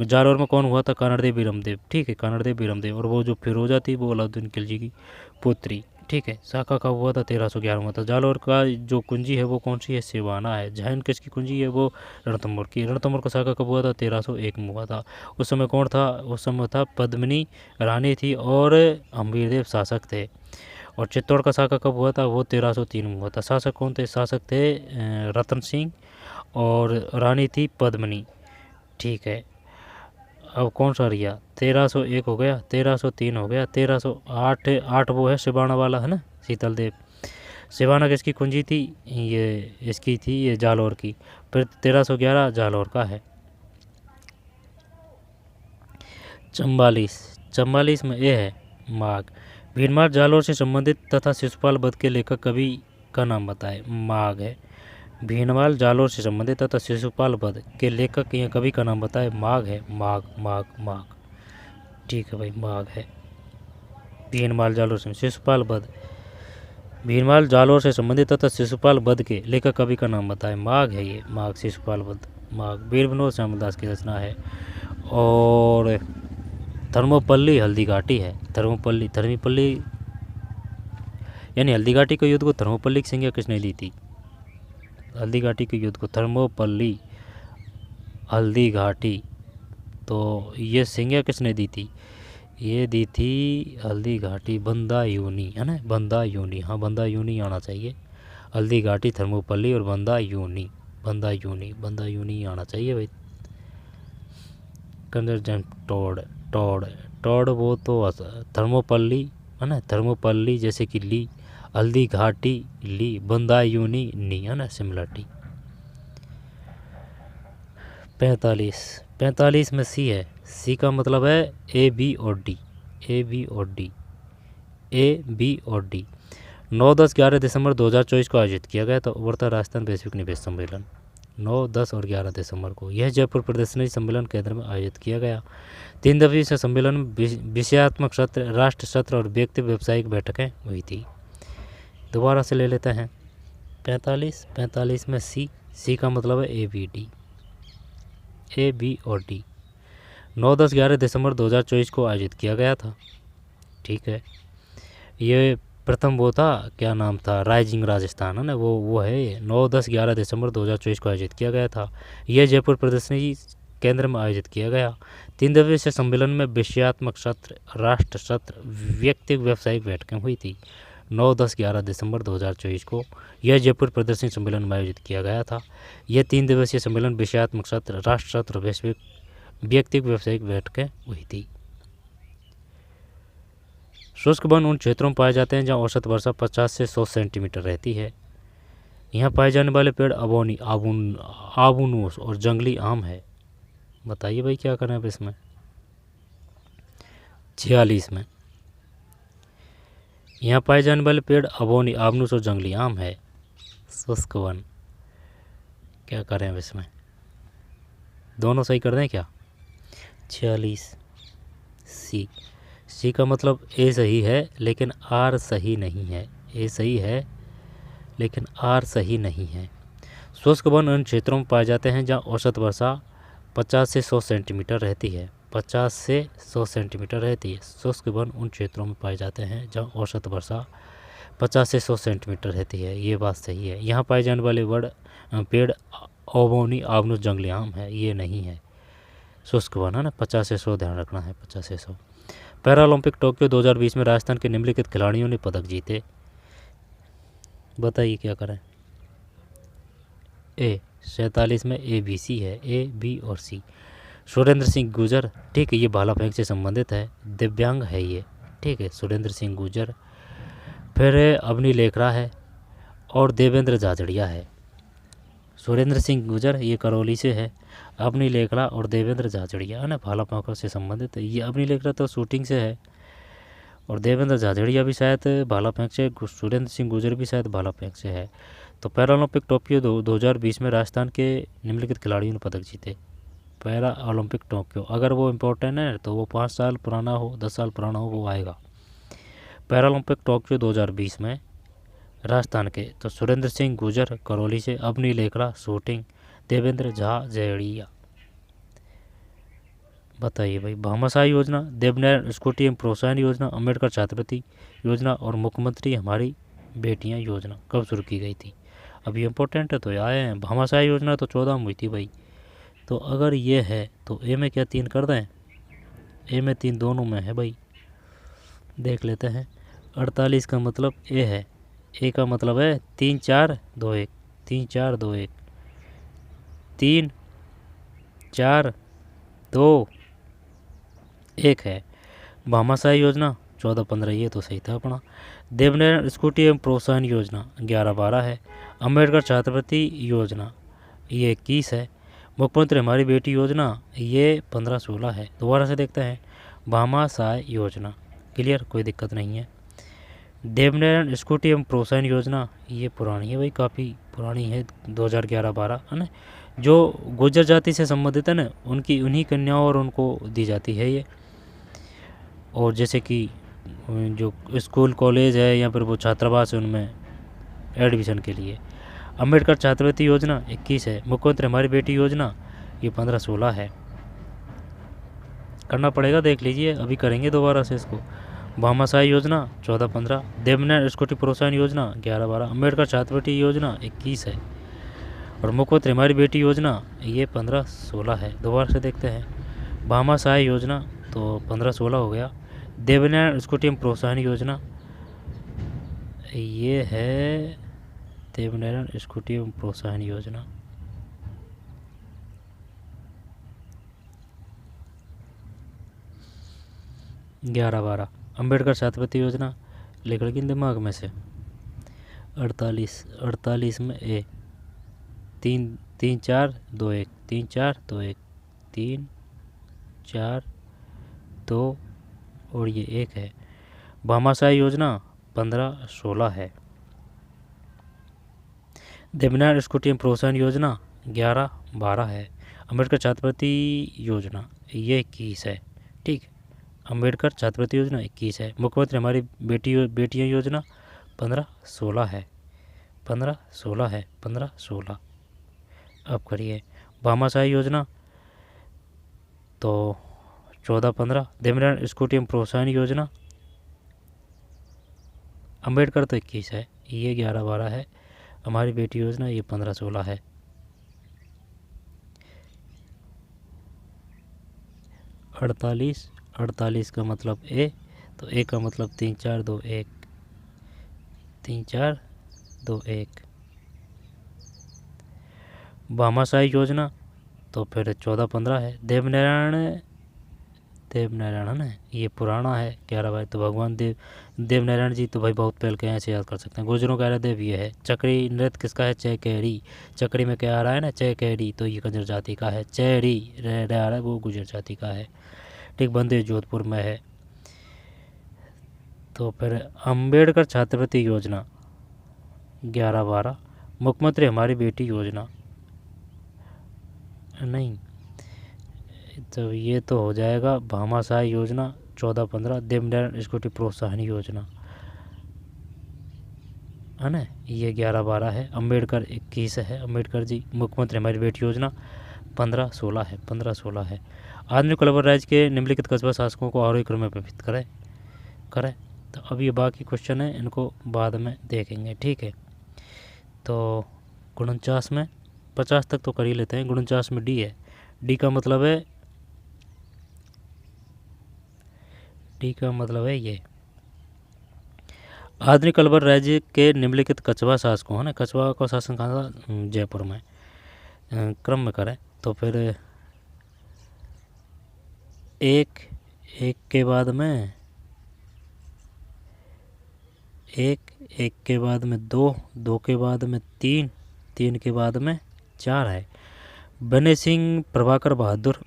जालौर में कौन हुआ था? कानड़देव बीरमदेव। ठीक है, कानड़देव बीरमदेव। और वो जो फिरोजा थी वो अलाउद्दीन खिलजी की पुत्री। ठीक है, शाखा का हुआ था 1311 हुआ था। जालौर का जो कुंजी है वो कौन सी है? सिवाना है। जैन किसकी कुंजी है? वो रणथंभौर की। रणथंभौर का शाखा कब हुआ था? 1301 में हुआ था। उस समय कौन था? उस समय था पद्मिनी रानी थी और अम्बीरदेव शासक थे। और चित्तौड़ का शाखा कब हुआ था? वो 1303 में हुआ था। शासक कौन थे? शासक थे रतन सिंह और रानी थी पद्मिनी। ठीक है, अब कौन सा रिया? 1301 हो गया, 1303 हो गया, 1308 वो है सिवाना वाला है ना, शीतल देव। सिवाना किसकी कुंजी थी? ये इसकी थी, ये जालौर की। फिर 1311 जालौर का है। 44 में ये है माघ। भीनमार जालौर से संबंधित तथा शिशुपाल वध के लेखक कवि का नाम बताए। माघ है। भीनमाल जालौर से संबंधित तथा शिशुपाल वध के लेखक या कवि का नाम बताए। माघ है। माघ माघ माघ। ठीक है भाई, माघ है। भीनमाल जालौर से शिशुपाल वध, भीनमाल जालौर से संबंधित तथा शिशुपाल वध के लेखक कवि का नाम बताए। माघ है ये, माघ, शिशुपाल वध, माघ। वीर विनोद श्यामदास की रचना है। और थर्मोपल्ली हल्दी घाटी है। थर्मीपल्ली यानी हल्दी घाटी के युद्ध को थर्मोपल्ली की संज्ञा किसने दी थी? हल्दी घाटी के युद्ध को थर्मोपल्ली हल्दी घाटी, तो ये संज्ञा किसने दी थी? ये दी थी हल्दी घाटी बंदायूनी, है ना, बंदायूनी। हाँ, बंदायूनी आना चाहिए। हल्दी घाटी, थर्मोपल्ली और बंदायूनी, बंदायूनी आना चाहिए भाई। कंजर टोड वो तो थर्मोपल्ली है ना, थर्मोपल्ली जैसे कि ली, हल्दी घाटी ली, बंदायूनी नी, है ना, सिमिलरिटी। 45 में सी है। सी का मतलब है ए बी और डी। 9, 10, 11 दिसंबर 2024 को आयोजित किया गया था उभरता राजस्थान वैश्विक निवेश सम्मेलन। 9, 10 और 11 दिसंबर को यह जयपुर प्रदर्शनी सम्मेलन केंद्र में आयोजित किया गया। 3 दिवसीय सम्मेलन में विषयात्मक सत्र, राष्ट्र सत्र और व्यक्ति व्यावसायिक बैठकें हुई थी। दोबारा से ले लेते हैं। 45 में सी का मतलब है ए बी और डी। 9, 10, 11 दिसंबर 2024 को आयोजित किया गया था। ठीक है, ये प्रथम वो था, क्या नाम था, राइजिंग राजस्थान है ना, वो है ये 9, 10, 11 दिसंबर 2024 को आयोजित किया गया था। यह जयपुर प्रदर्शनी केंद्र में आयोजित किया गया। 3 दिवसीय सम्मेलन में विषयात्मक सत्र, राष्ट्र सत्र, व्यक्तिगत व्यावसायिक बैठकें हुई थी। 9, 10, 11 दिसंबर 2024 को यह जयपुर प्रदर्शनी सम्मेलन में आयोजित किया गया था। यह 3 दिवसीय सम्मेलन विषयात्मक सत्र, राष्ट्र सत्र, वैश्विक व्यक्तिगत व्यावसायिक बैठकें हुई थी। शुष्क वन उन क्षेत्रों में पाए जाते हैं जहाँ औसत वर्षा 50 से 100 सेंटीमीटर रहती है। यहाँ पाए जाने वाले पेड़ अबोनी, आबूनोस और जंगली आम है। बताइए भाई क्या करें अब इसमें। 46 में यहाँ पाए जाने वाले पेड़ अबोनी, आबनूस और जंगली आम है। शुष्क वन क्या करें अब इसमें, दोनों सही कर दें क्या। 46 सी का मतलब ए सही है लेकिन आर सही नहीं है। ए सही है लेकिन आर सही नहीं है। शुष्क वन उन क्षेत्रों में पाए जाते हैं जहाँ औसत वर्षा 50 से 100 सेंटीमीटर रहती है। 50 से 100 सेंटीमीटर रहती है। शुष्क वन उन क्षेत्रों में पाए जाते हैं जहाँ औसत वर्षा 50 से 100 सेंटीमीटर रहती है। ये बात सही है। यहाँ पाए जाने वाले पेड़ अबोनी, आबनूस, जंगली आम है। ये नहीं है शुष्क वन है ना। 50 से 100 ध्यान रखना है, 50 से 100। पैरालंपिक टोक्यो 2020 में राजस्थान के निम्नलिखित खिलाड़ियों ने पदक जीते। बताइए क्या करें। ए 47 में ए बी सी है, ए बी और सी। सुरेंद्र सिंह गुर्जर, ठीक है, ये भाला फेंक से संबंधित है, दिव्यांग है ये, ठीक है, सुरेंद्र सिंह गुर्जर। फिर अवनी लेखरा है और देवेंद्र झाझड़िया है। सुरेंद्र सिंह गुर्जर ये करौली से है, अवनी लेखरा और देवेंद्र झाझड़िया है ना, भाला फेंक से संबंधित है। ये अवनी लेखरा तो शूटिंग से है और देवेंद्र झाझड़िया भी शायद भाला फेंक से, सुरेंद्र सिंह गुर्जर भी शायद भाला फेंक से है। तो पैरालंपिक टोक्यो 2020 में राजस्थान के निम्नलिखित खिलाड़ियों ने पदक जीते। पैरा ओलंपिक टोक्यो, अगर वो इम्पोर्टेंट है तो वो 5 साल पुराना हो, 10 साल पुराना हो, वो आएगा। पैरालंपिक टोक्यो 2020 में राजस्थान के, तो सुरेंद्र सिंह गुर्जर करौली से, अवनी लेखरा शूटिंग, देवेंद्र झाझड़िया। बताइए भाई। भामाशाह योजना, देवनारायण स्कूटी एवं प्रोत्साहन योजना, अम्बेडकर छात्रवृत्ति योजना और मुख्यमंत्री हमारी बेटियां योजना कब शुरू की गई थी। अभी इम्पोर्टेंट है तो ये आए हैं। भामाशाह योजना तो 14 में हुई थी भाई। तो अगर ये है तो ए में क्या 3 कर दें। ए में 3 दोनों में है भाई, देख लेते हैं। 48 का मतलब ए है। ए का मतलब है 3 4 2 1, 3 4 2 1, 3 4 2 1 है। भामाशाह योजना 14-15, ये तो सही था अपना। देवनारायण स्कूटी एवं प्रोत्साहन योजना 11-12 है। अम्बेडकर छात्रवृत्ति योजना ये 21 है। मुख्यमंत्री हमारी बेटी योजना ये 15-16 है। दोबारा से देखते हैं। भामाशाह योजना क्लियर, कोई दिक्कत नहीं है। देवनारायण स्कूटी एवं प्रोत्साहन योजना ये पुरानी है भाई, काफ़ी पुरानी है, 2011-12 है ना। जो गुर्जर जाति से संबंधित है ना, उन्हीं कन्याओं और उनको दी जाती है ये। और जैसे कि जो स्कूल कॉलेज है या फिर वो छात्रावास है उनमें एडमिशन के लिए। अम्बेडकर छात्रवृत्ति योजना 21 है। मुख्यमंत्री हमारी बेटी योजना ये 15-16 है। करना पड़ेगा, देख लीजिए, अभी करेंगे दोबारा से इसको। भामाशाह योजना 14-15, देवनारायण स्कूटी प्रोत्साहन योजना 11-12, अम्बेडकर छात्रवृत्ति योजना 21 है और मुख्यमंत्री हमारी बेटी योजना ये 15-16 है। दोबारा से देखते हैं। भामाशाह योजना तो 15-16 हो गया। देवनारायण स्कूटी एवं प्रोत्साहन योजना ये है देवनारायण स्कूटी एवं प्रोत्साहन योजना। ग्यारह 12 अम्बेडकर छात्रवृत्ति योजना लिख लगी दिमाग में से। 48 में ए 3 4 2 1, 3 4 2 1, 3 4 2 और ये 1 है। भामाशाह योजना 15-16 है। देवनारायण स्कूटी एवं प्रोत्साहन योजना 11-12 है। अम्बेडकर छात्रवृत्ति योजना ये 21 है। ठीक, अम्बेडकर छात्रवृत्ति योजना 21 है। मुख्यमंत्री हमारी बेटियां योजना 15-16 है। 15-16 है, 15-16। अब करिए। भामाशाह योजना तो 14-15। देवनारायण स्कूटी एवं प्रोत्साहन योजना अम्बेडकर तो 21 है, ये 11-12 है। हमारी बेटी योजना ये 15-16 है। 48 का मतलब ए, तो ए का मतलब 3-4-2-1, 3-4-2-1। भामाशाही योजना तो फिर 14-15 है। देवनारायण है ना, ये पुराना है 11 भाई। तो भगवान देवनारायण जी तो भाई बहुत पहले के, ऐसे याद कर सकते हैं। गुजरों का देव ये है। चक्री नृत्य किसका है? चैकेरी। चक्री में क्या आ रहा है ना, चैकेरी, तो ये गुजर जाति का है। चैरी रह रहा है वो गुजर जाति का है। ठीक, बंदे जोधपुर में है। तो फिर अम्बेडकर छात्रवृत्ति योजना 11-12। मुख्यमंत्री हमारी बेटी योजना नहीं, तो ये तो हो जाएगा भामाशाही योजना 14-15। देवनारायण स्कूटी प्रोत्साहन योजना है ना, ये 11-12 है। अम्बेडकर 21 है, अम्बेडकर जी। मुख्यमंत्री हमारी बेटी योजना 15-16 है, 15-16 है। आधुनिक कलवर राज्य के निम्नलिखित कस्बा शासकों को आरोही क्रम में विभक्त करें। तो अब ये बाकी क्वेश्चन है, इनको बाद में देखेंगे। ठीक है, तो 49 में 50 तक तो कर ही लेते हैं। 49 में डी है। डी का मतलब है ये, आधुनिक कलवर राज्य के निम्नलिखित कस्बा शासकों है ना, कस्बा का शासन कहाँ था? जयपुर में। क्रम में करें तो फिर एक के बाद में दो के बाद में तीन के बाद में 4 है। बने सिंह प्रभाकर बहादुर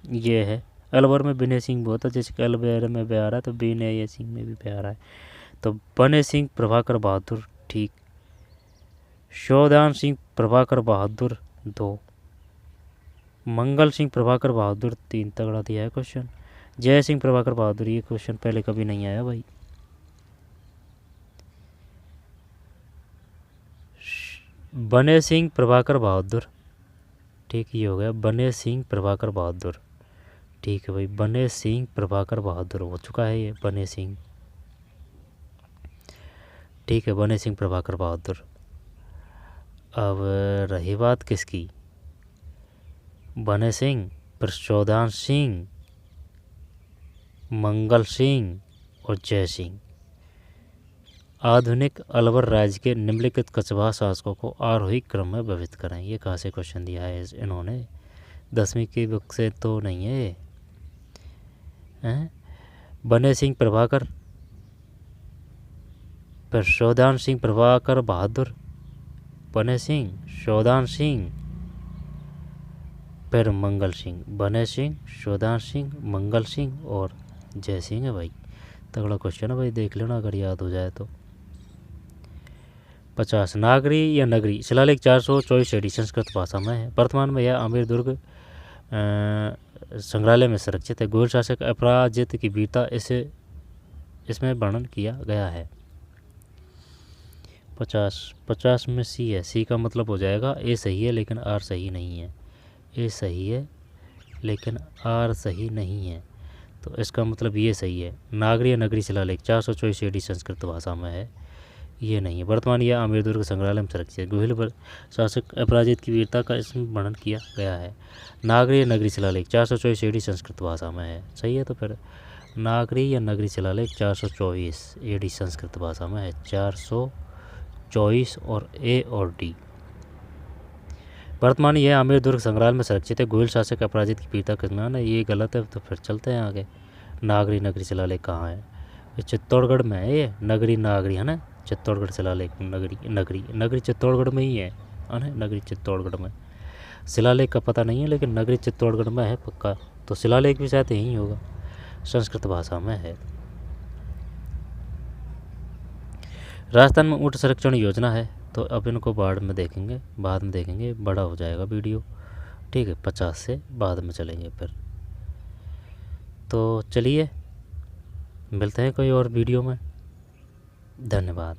ये है। अलवर में बने सिंह बहुत है, जैसे अलवर में भी आ रहा है तो बने सिंह में भी आ रहा है। तो बने सिंह प्रभाकर बहादुर, ठीक। शोधान सिंह प्रभाकर बहादुर 2। मंगल सिंह प्रभाकर बहादुर 3। तगड़ा दिया है क्वेश्चन। जय सिंह प्रभाकर बहादुर, ये क्वेश्चन पहले कभी नहीं आया भाई। बने सिंह प्रभाकर बहादुर, ठीक, ये हो गया बने सिंह प्रभाकर बहादुर। ठीक है भाई, बने सिंह प्रभाकर बहादुर हो चुका है ये, बने सिंह। ठीक है, बने सिंह प्रभाकर बहादुर। अब रही बात किसकी? बने सिंह, प्रचोदान सिंह, मंगल सिंह और जय सिंह। आधुनिक अलवर राज्य के निम्नलिखित कस्बा शासकों को आरोही क्रम में विभक्त करें। ये कहाँ से क्वेश्चन दिया है इन्होंने? 10वीं की बुक से तो नहीं है ये। बने सिंह प्रभाकर, फिर शोधान सिंह प्रभाकर बहादुर, बने सिंह, शोधान सिंह, फिर मंगल सिंह। बने सिंह, शोधान सिंह, मंगल सिंह और जय सिंह है भाई। तगड़ा क्वेश्चन है भाई, देख लेना अगर याद हो जाए तो। 50 नागरी या नगरी शिलालेख 424 एडी संस्कृत भाषा में है। वर्तमान में यह आमेर दुर्ग संग्रहालय में संरक्षित है। गोल शासक अपराजित की वीरता इसमें वर्णन किया गया है। 50 में सी है। सी का मतलब हो जाएगा ए सही है लेकिन आर सही नहीं है। ए सही है लेकिन आर सही नहीं है, तो इसका मतलब ये सही है। नागरी या नगरी शिलालेख 424 एडी संस्कृत भाषा में है, ये नहीं है। वर्तमान यह आमेर दुर्ग संग्रहालय में संरक्षित है। गोहिल शासक अपराजित की वीरता का इसमें वर्णन किया गया है। नागरी या नगरी शिलालेख 424 एडी संस्कृत भाषा में है, सही है। तो फिर नागरी या नगरी शिलालेख 424 एडी संस्कृत भाषा में है। 424 और ए और डी। वर्तमान यह आमेर दुर्ग संग्रहालय में संरक्षित है। गोहिल शासक अपराजित की वीरता का ना, ये गलत है। तो फिर चलते हैं आगे। नागरी नगरी शिलालेख कहाँ है? चित्तौड़गढ़ में है ये। नगरी नागरी है ना, चित्तौड़गढ़ शिलालेख नगरी चित्तौड़गढ़ में ही है ना, नगरी चित्तौड़गढ़ में। शिलालेख का पता नहीं है लेकिन नगरी चित्तौड़गढ़ में है पक्का। तो शिलालेख भी शायद यही होगा, संस्कृत भाषा में है। राजस्थान में ऊँट संरक्षण योजना है, तो अब इनको बाद में देखेंगे, बड़ा हो जाएगा वीडियो। ठीक है, 50 से बाद में चलेंगे फिर। तो चलिए मिलते हैं कोई और वीडियो में। धन्यवाद।